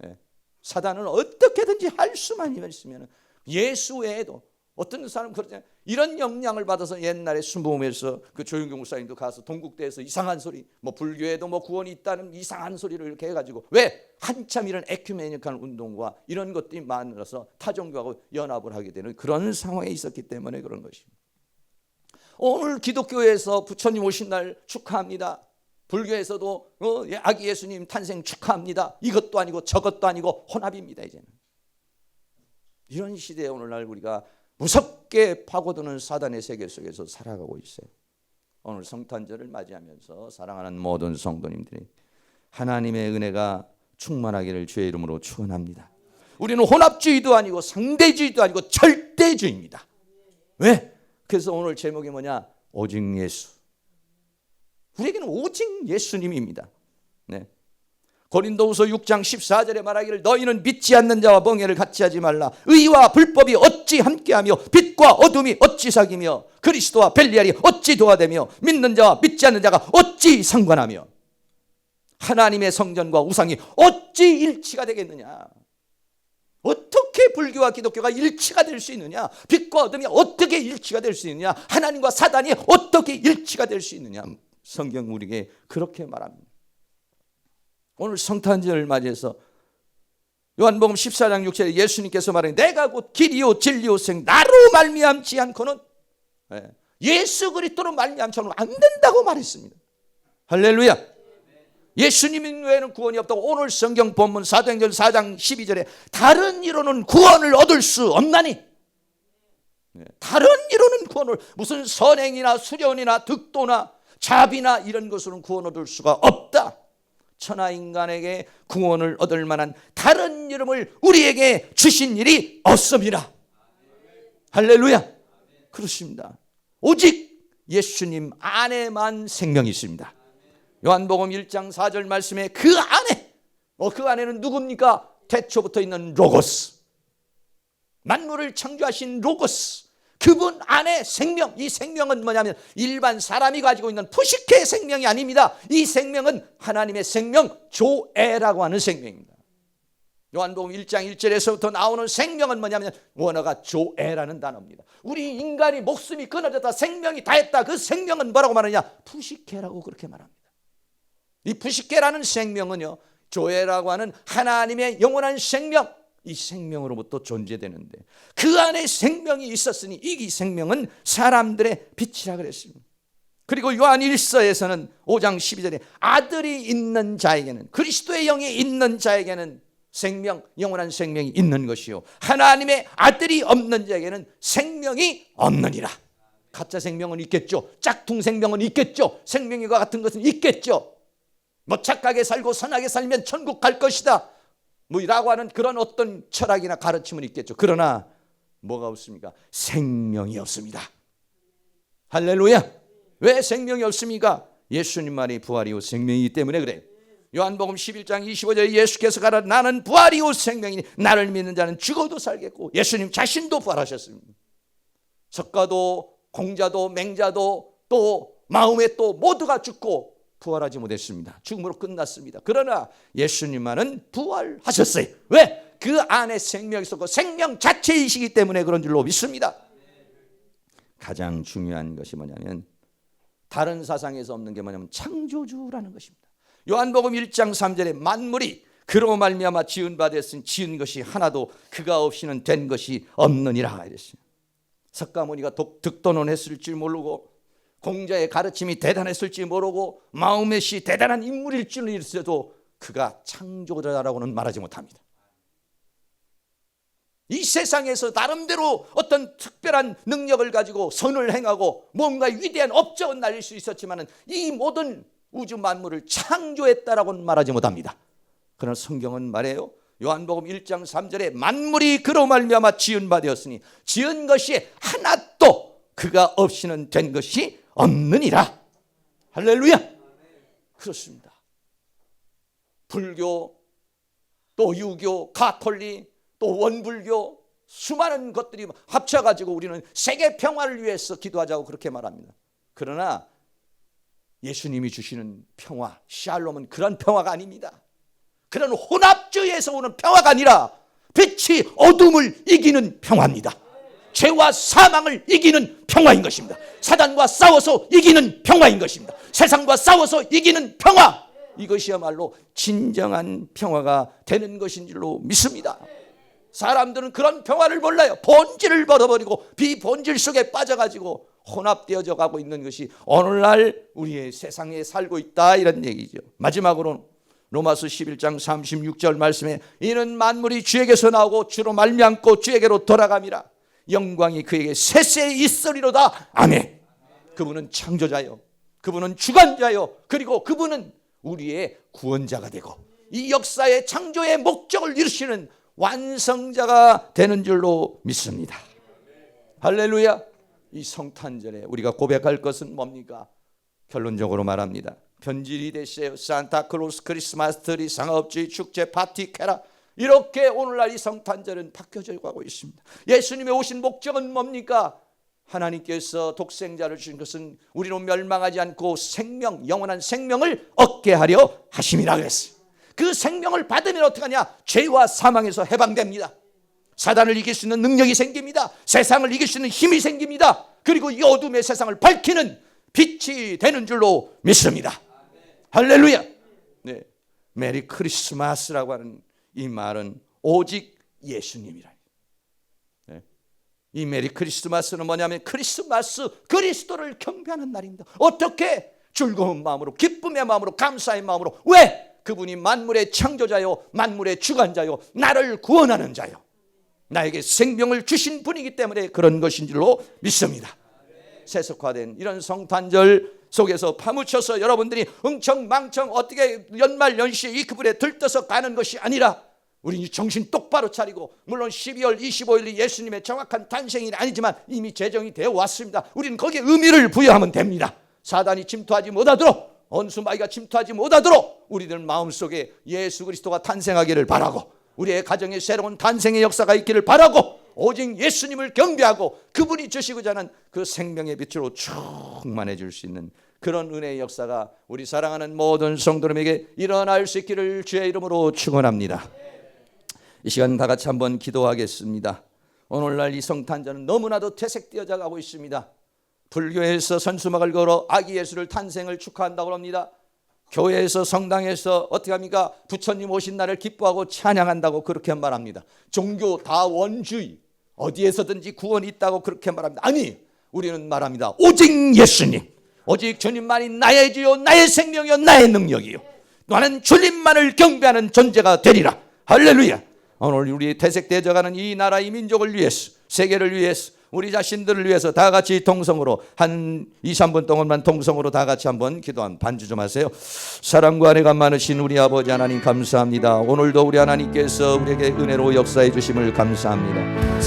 S1: 예. 사단은 어떻게든지 할 수만 있으면, 예수 외에도 어떤 사람은 그러잖아요. 이런 영향을 받아서 옛날에 순복음에서 그 조영경 목사님도 가서 동국대에서 이상한 소리, 뭐 불교에도 뭐 구원이 있다는 이상한 소리를 이렇게 해가지고, 왜? 한참 이런 에큐메니컬 운동과 이런 것들이 만들어서 타종교하고 연합을 하게 되는 그런 상황에 있었기 때문에 그런 것입니다. 오늘 기독교에서 부처님 오신 날 축하합니다. 불교에서도 아기 예수님 탄생 축하합니다. 이것도 아니고 저것도 아니고 혼합입니다. 이제는 이런 시대에 오늘날 우리가 무섭게 파고드는 사단의 세계 속에서 살아가고 있어요. 오늘 성탄절을 맞이하면서 사랑하는 모든 성도님들이 하나님의 은혜가 충만하기를 주의 이름으로 축원합니다. 우리는 혼합주의도 아니고 상대주의도 아니고 절대주의입니다. 왜? 그래서 오늘 제목이 뭐냐? 오직 예수. 우리에게는 오직 예수님입니다. 네. 고린도후서 6장 14절에 말하기를 너희는 믿지 않는 자와 멍에를 같이 하지 말라. 의와 불법이 어찌 함께하며 빛과 어둠이 어찌 사귀며 그리스도와 벨리알이 어찌 도화되며 믿는 자와 믿지 않는 자가 어찌 상관하며 하나님의 성전과 우상이 어찌 일치가 되겠느냐. 어떻게 불교와 기독교가 일치가 될 수 있느냐. 빛과 어둠이 어떻게 일치가 될 수 있느냐. 하나님과 사단이 어떻게 일치가 될 수 있느냐. 성경 우리에게 그렇게 말합니다. 오늘 성탄절을 맞이해서 요한복음 14장 6절에 예수님께서 말하니 내가 곧 길이요 진리요 생 나로 말미암지 않고는 예수 그리스도로 말미암아서는 안 된다고 말했습니다. 할렐루야. 예수님 외에는 구원이 없다고 오늘 성경 본문 사도행전 4장 12절에 다른 이로는 구원을 얻을 수 없나니, 다른 이로는 구원을, 무슨 선행이나 수련이나 득도나 자비나 이런 것으로는 구원 얻을 수가 없다. 천하 인간에게 구원을 얻을 만한 다른 이름을 우리에게 주신 일이 없습니다. 할렐루야. 그렇습니다. 오직 예수님 안에만 생명이 있습니다. 요한복음 1장 4절 말씀에 그 안에, 그 안에는 누굽니까? 태초부터 있는 로고스, 만물을 창조하신 로고스, 그분 안에 생명. 이 생명은 뭐냐면 일반 사람이 가지고 있는 푸시케 생명이 아닙니다. 이 생명은 하나님의 생명, 조에라고 하는 생명입니다. 요한복음 1장 1절에서부터 나오는 생명은 뭐냐면 원어가 조에라는 단어입니다. 우리 인간이 목숨이 끊어졌다, 생명이 다했다, 그 생명은 뭐라고 말하냐? 푸시케라고 그렇게 말합니다. 이 푸시케라는 생명은요, 조에라고 하는 하나님의 영원한 생명, 이 생명으로부터 존재되는데 그 안에 생명이 있었으니 이 생명은 사람들의 빛이라 그랬습니다. 그리고 요한 1서에서는 5장 12절에 아들이 있는 자에게는, 그리스도의 영이 있는 자에게는 생명, 영원한 생명이 있는 것이요, 하나님의 아들이 없는 자에게는 생명이 없느니라. 가짜 생명은 있겠죠. 짝퉁 생명은 있겠죠. 생명과 같은 것은 있겠죠. 뭐 착하게 살고 선하게 살면 천국 갈 것이다, 뭐라고 하는 그런 어떤 철학이나 가르침은 있겠죠. 그러나 뭐가 없습니까? 생명이 없습니다. 할렐루야. 왜 생명이 없습니까? 예수님 말이 부활이요 생명이기 때문에 그래요. 요한복음 11장 25절에 예수께서 가라 나는 부활이요 생명이니 나를 믿는 자는 죽어도 살겠고, 예수님 자신도 부활하셨습니다. 석가도 공자도 맹자도 또 마음에 또 모두가 죽고 부활하지 못했습니다. 죽음으로 끝났습니다. 그러나 예수님만은 부활하셨어요. 왜? 그 안에 생명이 있었고 생명 자체이시기 때문에 그런 줄로 믿습니다. 가장 중요한 것이 뭐냐면, 다른 사상에서 없는 게 뭐냐면 창조주라는 것입니다. 요한복음 1장 3절에 만물이 그로 말미암아 지은 바 됐으니 지은 것이 하나도 그가 없이는 된 것이 없느니라 이랬어요. 석가모니가 득도논했을 줄 모르고, 공자의 가르침이 대단했을지 모르고, 마음맷이 대단한 인물일 줄은 일어도 그가 창조자라고는 말하지 못합니다. 이 세상에서 나름대로 어떤 특별한 능력을 가지고 선을 행하고 뭔가 위대한 업적은 날릴 수 있었지만 이 모든 우주 만물을 창조했다라고는 말하지 못합니다. 그러나 성경은 말해요. 요한복음 1장 3절에 만물이 그로 말미암아 지은 바 되었으니 지은 것이 하나도 그가 없이는 된 것이 없느니라. 할렐루야. 그렇습니다. 불교, 또 유교, 가톨릭, 또 원불교, 수많은 것들이 합쳐가지고 우리는 세계 평화를 위해서 기도하자고 그렇게 말합니다. 그러나 예수님이 주시는 평화, 샬롬은 그런 평화가 아닙니다. 그런 혼합주의에서 오는 평화가 아니라 빛이 어둠을 이기는 평화입니다. 죄와 사망을 이기는 평화인 것입니다. 사단과 싸워서 이기는 평화인 것입니다. 세상과 싸워서 이기는 평화, 이것이야말로 진정한 평화가 되는 것인 줄로 믿습니다. 사람들은 그런 평화를 몰라요. 본질을 버려버리고 비본질 속에 빠져가지고 혼합되어져 가고 있는 것이 오늘날 우리의 세상에 살고 있다, 이런 얘기죠. 마지막으로 로마서 11장 36절 말씀에 이는 만물이 주에게서 나오고 주로 말미암고 주에게로 돌아감이라 영광이 그에게 세세히 있으리로다. 아멘. 그분은 창조자요, 그분은 주관자요, 그리고 그분은 우리의 구원자가 되고 이 역사의 창조의 목적을 이루시는 완성자가 되는 줄로 믿습니다. 할렐루야. 이 성탄절에 우리가 고백할 것은 뭡니까? 결론적으로 말합니다. 변질이 되세요. 산타클로스, 크리스마스 트리, 상업주의, 축제, 파티, 캐라, 이렇게 오늘날 이 성탄절은 바뀌어져 가고 있습니다. 예수님의 오신 목적은 뭡니까? 하나님께서 독생자를 주신 것은 우리로 멸망하지 않고 생명, 영원한 생명을 얻게 하려 하심이라 그랬어요. 그 생명을 받으면 어떻게 하냐? 죄와 사망에서 해방됩니다. 사단을 이길 수 있는 능력이 생깁니다. 세상을 이길 수 있는 힘이 생깁니다. 그리고 이 어둠의 세상을 밝히는 빛이 되는 줄로 믿습니다. 할렐루야. 네, 메리 크리스마스라고 하는 이 말은 오직 예수님이라. 네. 이 메리 크리스마스는 뭐냐면 크리스마스 그리스도를 경배하는 날입니다. 어떻게? 즐거운 마음으로, 기쁨의 마음으로, 감사의 마음으로. 왜? 그분이 만물의 창조자요, 만물의 주관자요, 나를 구원하는 자요, 나에게 생명을 주신 분이기 때문에 그런 것인 줄로 믿습니다. 세속화된 이런 성탄절 속에서 파묻혀서 여러분들이 흥청망청 어떻게 연말연시에 이 그분에 들떠서 가는 것이 아니라 우리 정신 똑바로 차리고, 물론 12월 25일이 예수님의 정확한 탄생일이 아니지만 이미 제정이 되어 왔습니다. 우리는 거기에 의미를 부여하면 됩니다. 사단이 침투하지 못하도록, 원수마귀가 침투하지 못하도록 우리들 마음속에 예수 그리스도가 탄생하기를 바라고, 우리의 가정에 새로운 탄생의 역사가 있기를 바라고, 오직 예수님을 경배하고 그분이 주시고자 하는 그 생명의 빛으로 충만해질 수 있는 그런 은혜의 역사가 우리 사랑하는 모든 성도님에게 일어날 수 있기를 주의 이름으로 축원합니다. 이 시간 다 같이 한번 기도하겠습니다. 오늘날 이 성탄절은 너무나도 퇴색되어져 가고 있습니다. 불교에서 선수막을 걸어 아기 예수를 탄생을 축하한다고 합니다. 교회에서 성당에서 어떻게 합니까? 부처님 오신 날을 기뻐하고 찬양한다고 그렇게 말합니다. 종교 다원주의, 어디에서든지 구원이 있다고 그렇게 말합니다. 아니, 우리는 말합니다. 오직 예수님, 오직 주님만이 나의 주요, 나의 생명이요, 나의 능력이요, 나는 주님만을 경배하는 존재가 되리라. 할렐루야. 오늘 우리 퇴색되어가는 이 나라, 이 민족을 위해서, 세계를 위해서, 우리 자신들을 위해서 다 같이 동성으로 한 2, 3분 동안만 동성으로 다 같이 한번 기도한 반주 좀 하세요. 사랑과 은혜가 많으신 우리 아버지 하나님 감사합니다. 오늘도 우리 하나님께서 우리에게 은혜로 역사해 주심을 감사합니다.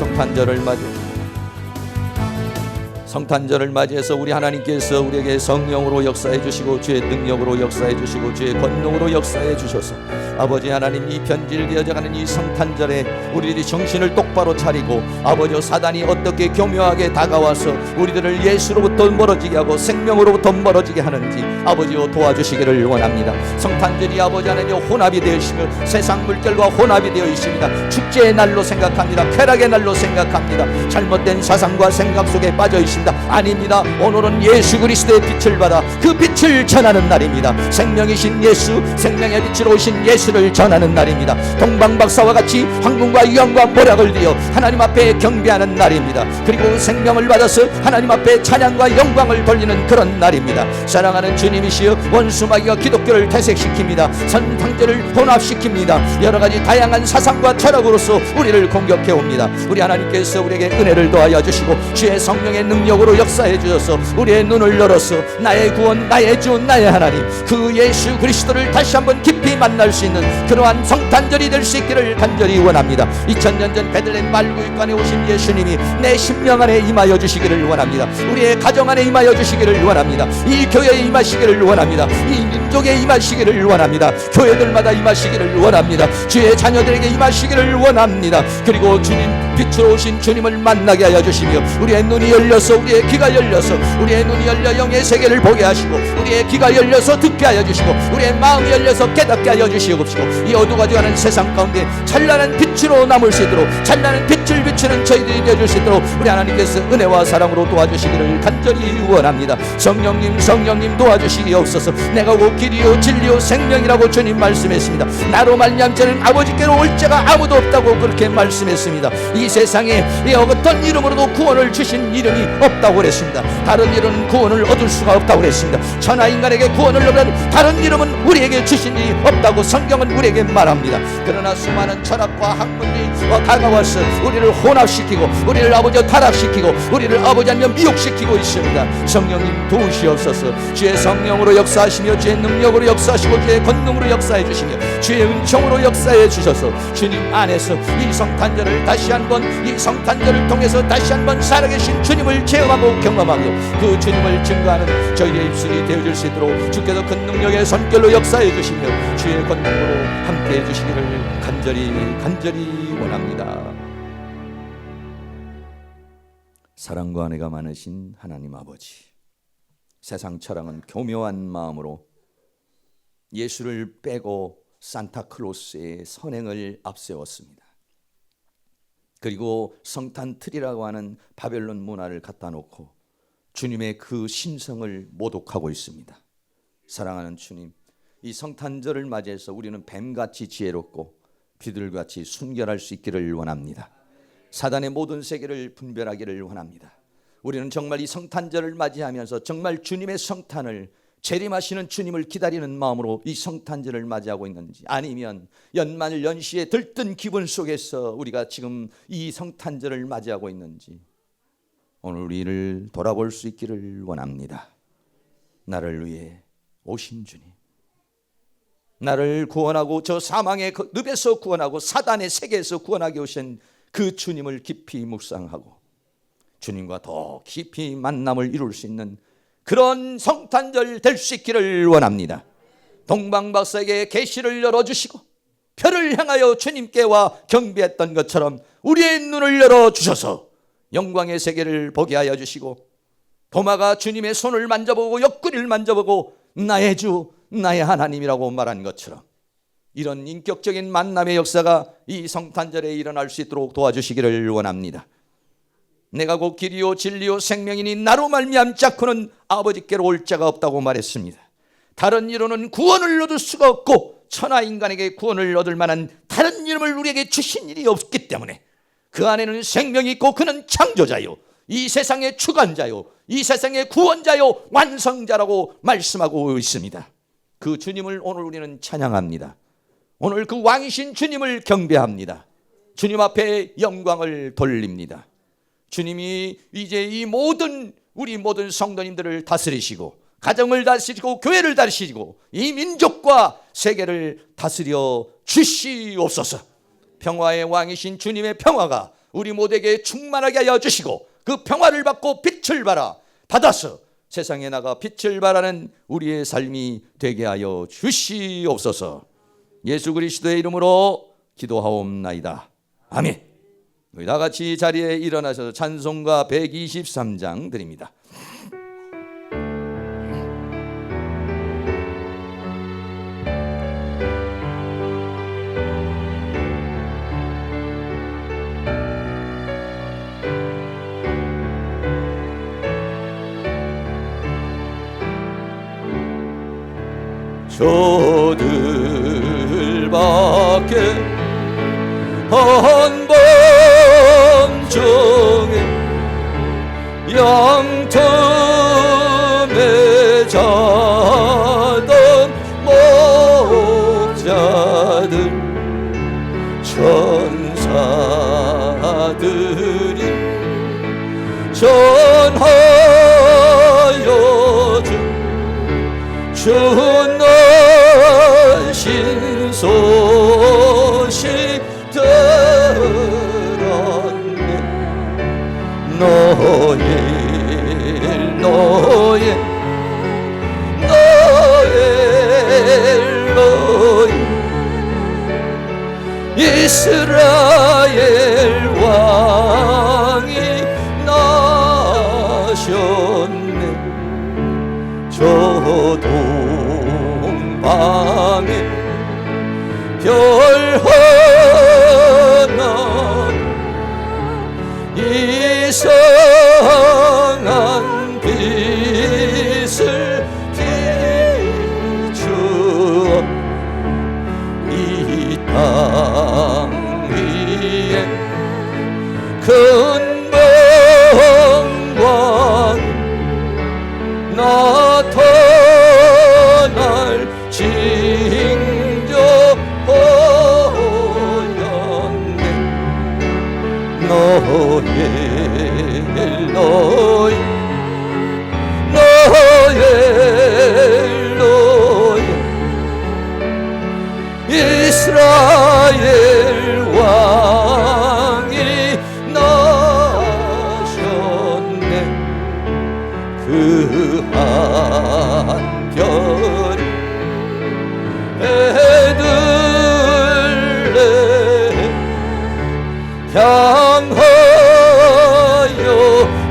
S1: 성탄절을 맞이해서 우리 하나님께서 우리에게 성령으로 역사해 주시고 주의 능력으로 역사해 주시고 주의 권능으로 역사해 주셔서 아버지 하나님, 이 변질되어져가는 이 성탄절에 우리들이 정신을 똑바로 차리고, 아버지 사단이 어떻게 교묘하게 다가와서 우리들을 예수로부터 멀어지게 하고 생명으로부터 멀어지게 하는지 아버지여 도와주시기를 원합니다. 성탄절이 아버지 하나님 혼합이 되어 있으며 세상 물결과 혼합이 되어 있습니다. 축제의 날로 생각합니다. 쾌락의 날로 생각합니다. 잘못된 사상과 생각 속에 빠져 있습니다. 아닙니다. 오늘은 예수 그리스도의 빛을 받아 그 빛을 전하는 날입니다. 생명이신 예수, 생명의 빛으로 오신 예수를 전하는 날입니다. 동방박사와 같이 황금과 유황과 모략을 드려 하나님 앞에 경배하는 날입니다. 그리고 생명을 받아서 하나님 앞에 찬양과 영광을 돌리는 그런 날입니다. 사랑하는 주님이시여, 원수마귀가 기독교를 퇴색시킵니다. 성탄절을 혼합시킵니다. 여러가지 다양한 사상과 철학으로서 우리를 공격해옵니다. 우리 하나님께서 우리에게 은혜를 더하여 주시고 주의 성령의 능력으로 역사해 주셔서 우리의 눈을 열어서 나의 구원, 나의 주, 나의 하나님, 그 예수 그리스도를 다시 한번 깊이 만날 수 있는 그러한 성탄절이 될 수 있기를 간절히 원합니다. 2000년 전 베들레헴 말구육관에 오신 예수님이 내 심령 안에 임하여 주시기를 원합니다. 우리의 가정 안에 임하여 주시기를 원합니다. 이 교회에 임하시기를 원합니다. 이 민족에 임하시기를 원합니다. 교회들마다 임하시기를 원합니다. 주의 자녀들에게 임하시기를 원합니다. 그리고 주님 빛으로 오신 주님을 만나게 하여 주시며 우리의 눈이 열려서, 우리의 귀가 열려서, 우리의 눈이 열려 영의 세계를 보게 하시고 우리의 귀가 열려서 듣게 하여 주시고 우리의 마음이 열려서 깨닫게 하여 주시옵시고 이 어두워져가는 세상 가운데 찬란한 빛으로 남을 수 있도록, 찬란한 빛을 비추는 저희들이 되어줄 수 있도록 우리 하나님께서 은혜와 사랑으로 도와주시기를 간절히 원합니다. 성령님 도와주시기옵소서. 내가 곧 길이요 진리요 생명이라고 주님 말씀했습니다. 나로 말미암아 저는 아버지께로 올 자가 아무도 없다고 그렇게 말씀했습니다. 이 세상에 어떤 이름으로도 구원을 주신 이름이 없다고 그랬습니다. 다른 이름은 구원을 얻을 수가 없다고 그랬습니다. 천하 인간에게 구원을 얻는 다른 이름은 우리에게 주신 일이 없다고 성경은 우리에게 말합니다. 그러나 수많은 철학과 학문이 다가와서 우리를 혼합시키고 우리를 아버지 타락시키고 우리를 아버지 하나님 미혹시키고 있습니다. 성령님 도우시옵소서. 주의 성령으로 역사하시며 주의 능력으로 역사하시고 주의 권능으로 역사해 주시며 주의 은총으로 역사해 주셔서 주님 안에서 이 성탄절을 다시 한번, 이 성탄절을 통해서 다시 한번 살아계신 주님을 체험하고 경험하며 그 주님을 증거하는 저희의 입술이 되어줄 수 있도록 주께서 큰 능력의 손길로 역사해 주시며 주의 권능으로 함께해 주시기를 간절히 원합니다. 사랑과 은혜가 많으신 하나님 아버지, 세상 철학은 교묘한 마음으로 예수를 빼고 산타클로스의 선행을 앞세웠습니다. 그리고 성탄트리라고 하는 바벨론 문화를 갖다 놓고 주님의 그 신성을 모독하고 있습니다. 사랑하는 주님, 이 성탄절을 맞이해서 우리는 뱀같이 지혜롭고 비둘같이 순결할 수 있기를 원합니다. 사단의 모든 세계를 분별하기를 원합니다. 우리는 정말 이 성탄절을 맞이하면서 정말 주님의 성탄을, 재림하시는 주님을 기다리는 마음으로 이 성탄절을 맞이하고 있는지, 아니면 연말 연시에 들뜬 기분 속에서 우리가 지금 이 성탄절을 맞이하고 있는지 오늘 우리를 돌아볼 수 있기를 원합니다. 나를 위해 오신 주님, 나를 구원하고 저 사망의 늪에서 구원하고 사단의 세계에서 구원하게 오신 그 주님을 깊이 묵상하고 주님과 더 깊이 만남을 이룰 수 있는 그런 성탄절 될 수 있기를 원합니다. 동방박사에게 계시를 열어주시고 별을 향하여 주님께와 경배했던 것처럼 우리의 눈을 열어주셔서 영광의 세계를 보게 하여 주시고, 도마가 주님의 손을 만져보고 옆구리를 만져보고 나의 주 나의 하나님이라고 말한 것처럼 이런 인격적인 만남의 역사가 이 성탄절에 일어날 수 있도록 도와주시기를 원합니다. 내가 곧 길이요 진리요 생명이니 나로 말미암자고는 아버지께로 올 자가 없다고 말했습니다. 다른 이로는 구원을 얻을 수가 없고 천하 인간에게 구원을 얻을 만한 다른 이름을 우리에게 주신 일이 없기 때문에 그 안에는 생명이 있고 그는 창조자요 이 세상의 주관자요 이 세상의 구원자요 완성자라고 말씀하고 있습니다. 그 주님을 오늘 우리는 찬양합니다. 오늘 그 왕이신 주님을 경배합니다. 주님 앞에 영광을 돌립니다. 주님이 이제 이 모든 우리 모든 성도님들을 다스리시고 가정을 다스리고 교회를 다스리시고 이 민족과 세계를 다스려 주시옵소서. 평화의 왕이신 주님의 평화가 우리 모두에게 충만하게 하여 주시고 그 평화를 받고 빛을 받아서 세상에 나가 빛을 발하는 우리의 삶이 되게 하여 주시옵소서. 예수 그리스도의 이름으로 기도하옵나이다. 아멘. 우리 다 같이 자리에 일어나셔서 찬송가 123장 드립니다. 저들밖에 한 밤중에 양텀에 자던 목자들 천사들이 전하여 주는 소식 들었네. 노예 이스라엘 왕이 나셨네. 저 동방에 별 하나 이상한 빛을 비추어 이 땅 위에 큰 영광 나타날 징조 보였네. 너의 이스라엘 왕이 나셨네. 그 한 별이 베들레헴 향하여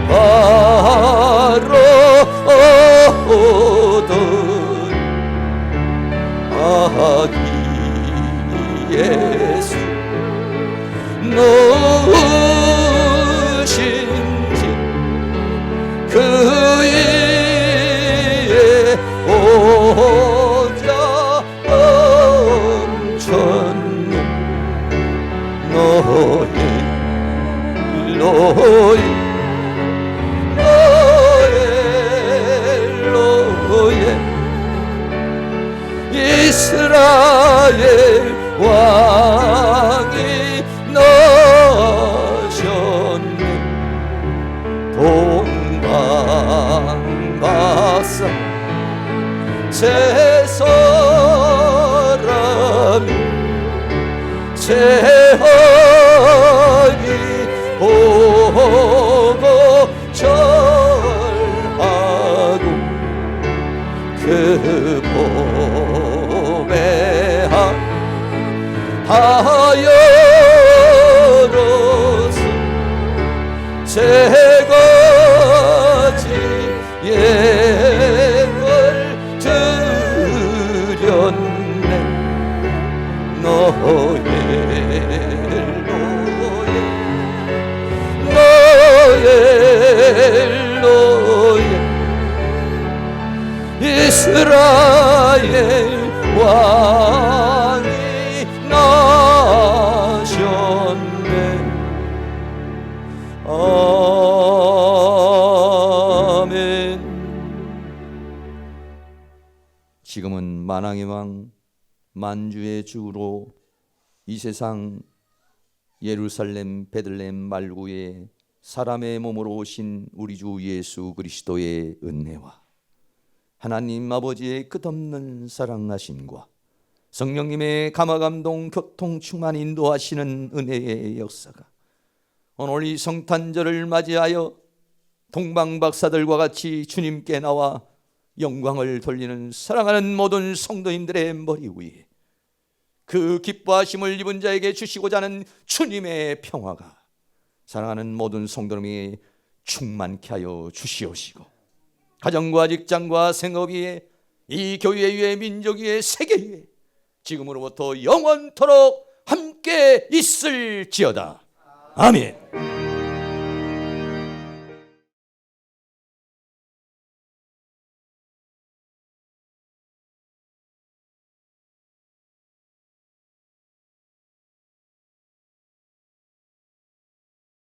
S1: 바라오던 아기 예수 누구신지 그 위에 오자 엄천는 너의 동방박사 제 사람이 제 허리 보고 절하고 그 봄에 하여로서 제 가지 예물 드렸네. 너의 이스라엘 왕이 나셨네. 아멘. 지금은 만왕의 왕 만주의 주로 이 세상 예루살렘 베들레헴 말구에 사람의 몸으로 오신 우리 주 예수 그리스도의 은혜와 하나님 아버지의 끝없는 사랑하심과 성령님의 감화감동 교통 충만 인도하시는 은혜의 역사가 오늘 이 성탄절을 맞이하여 동방박사들과 같이 주님께 나와 영광을 돌리는 사랑하는 모든 성도님들의 머리 위에 그 기뻐하심을 입은 자에게 주시고자 하는 주님의 평화가 사랑하는 모든 성도님이 충만케 하여 주시옵시고 가정과 직장과 생업 위에 이 교회 위에 민족 위에 세계 위에 지금으로부터 영원토록 함께 있을지어다. 아멘.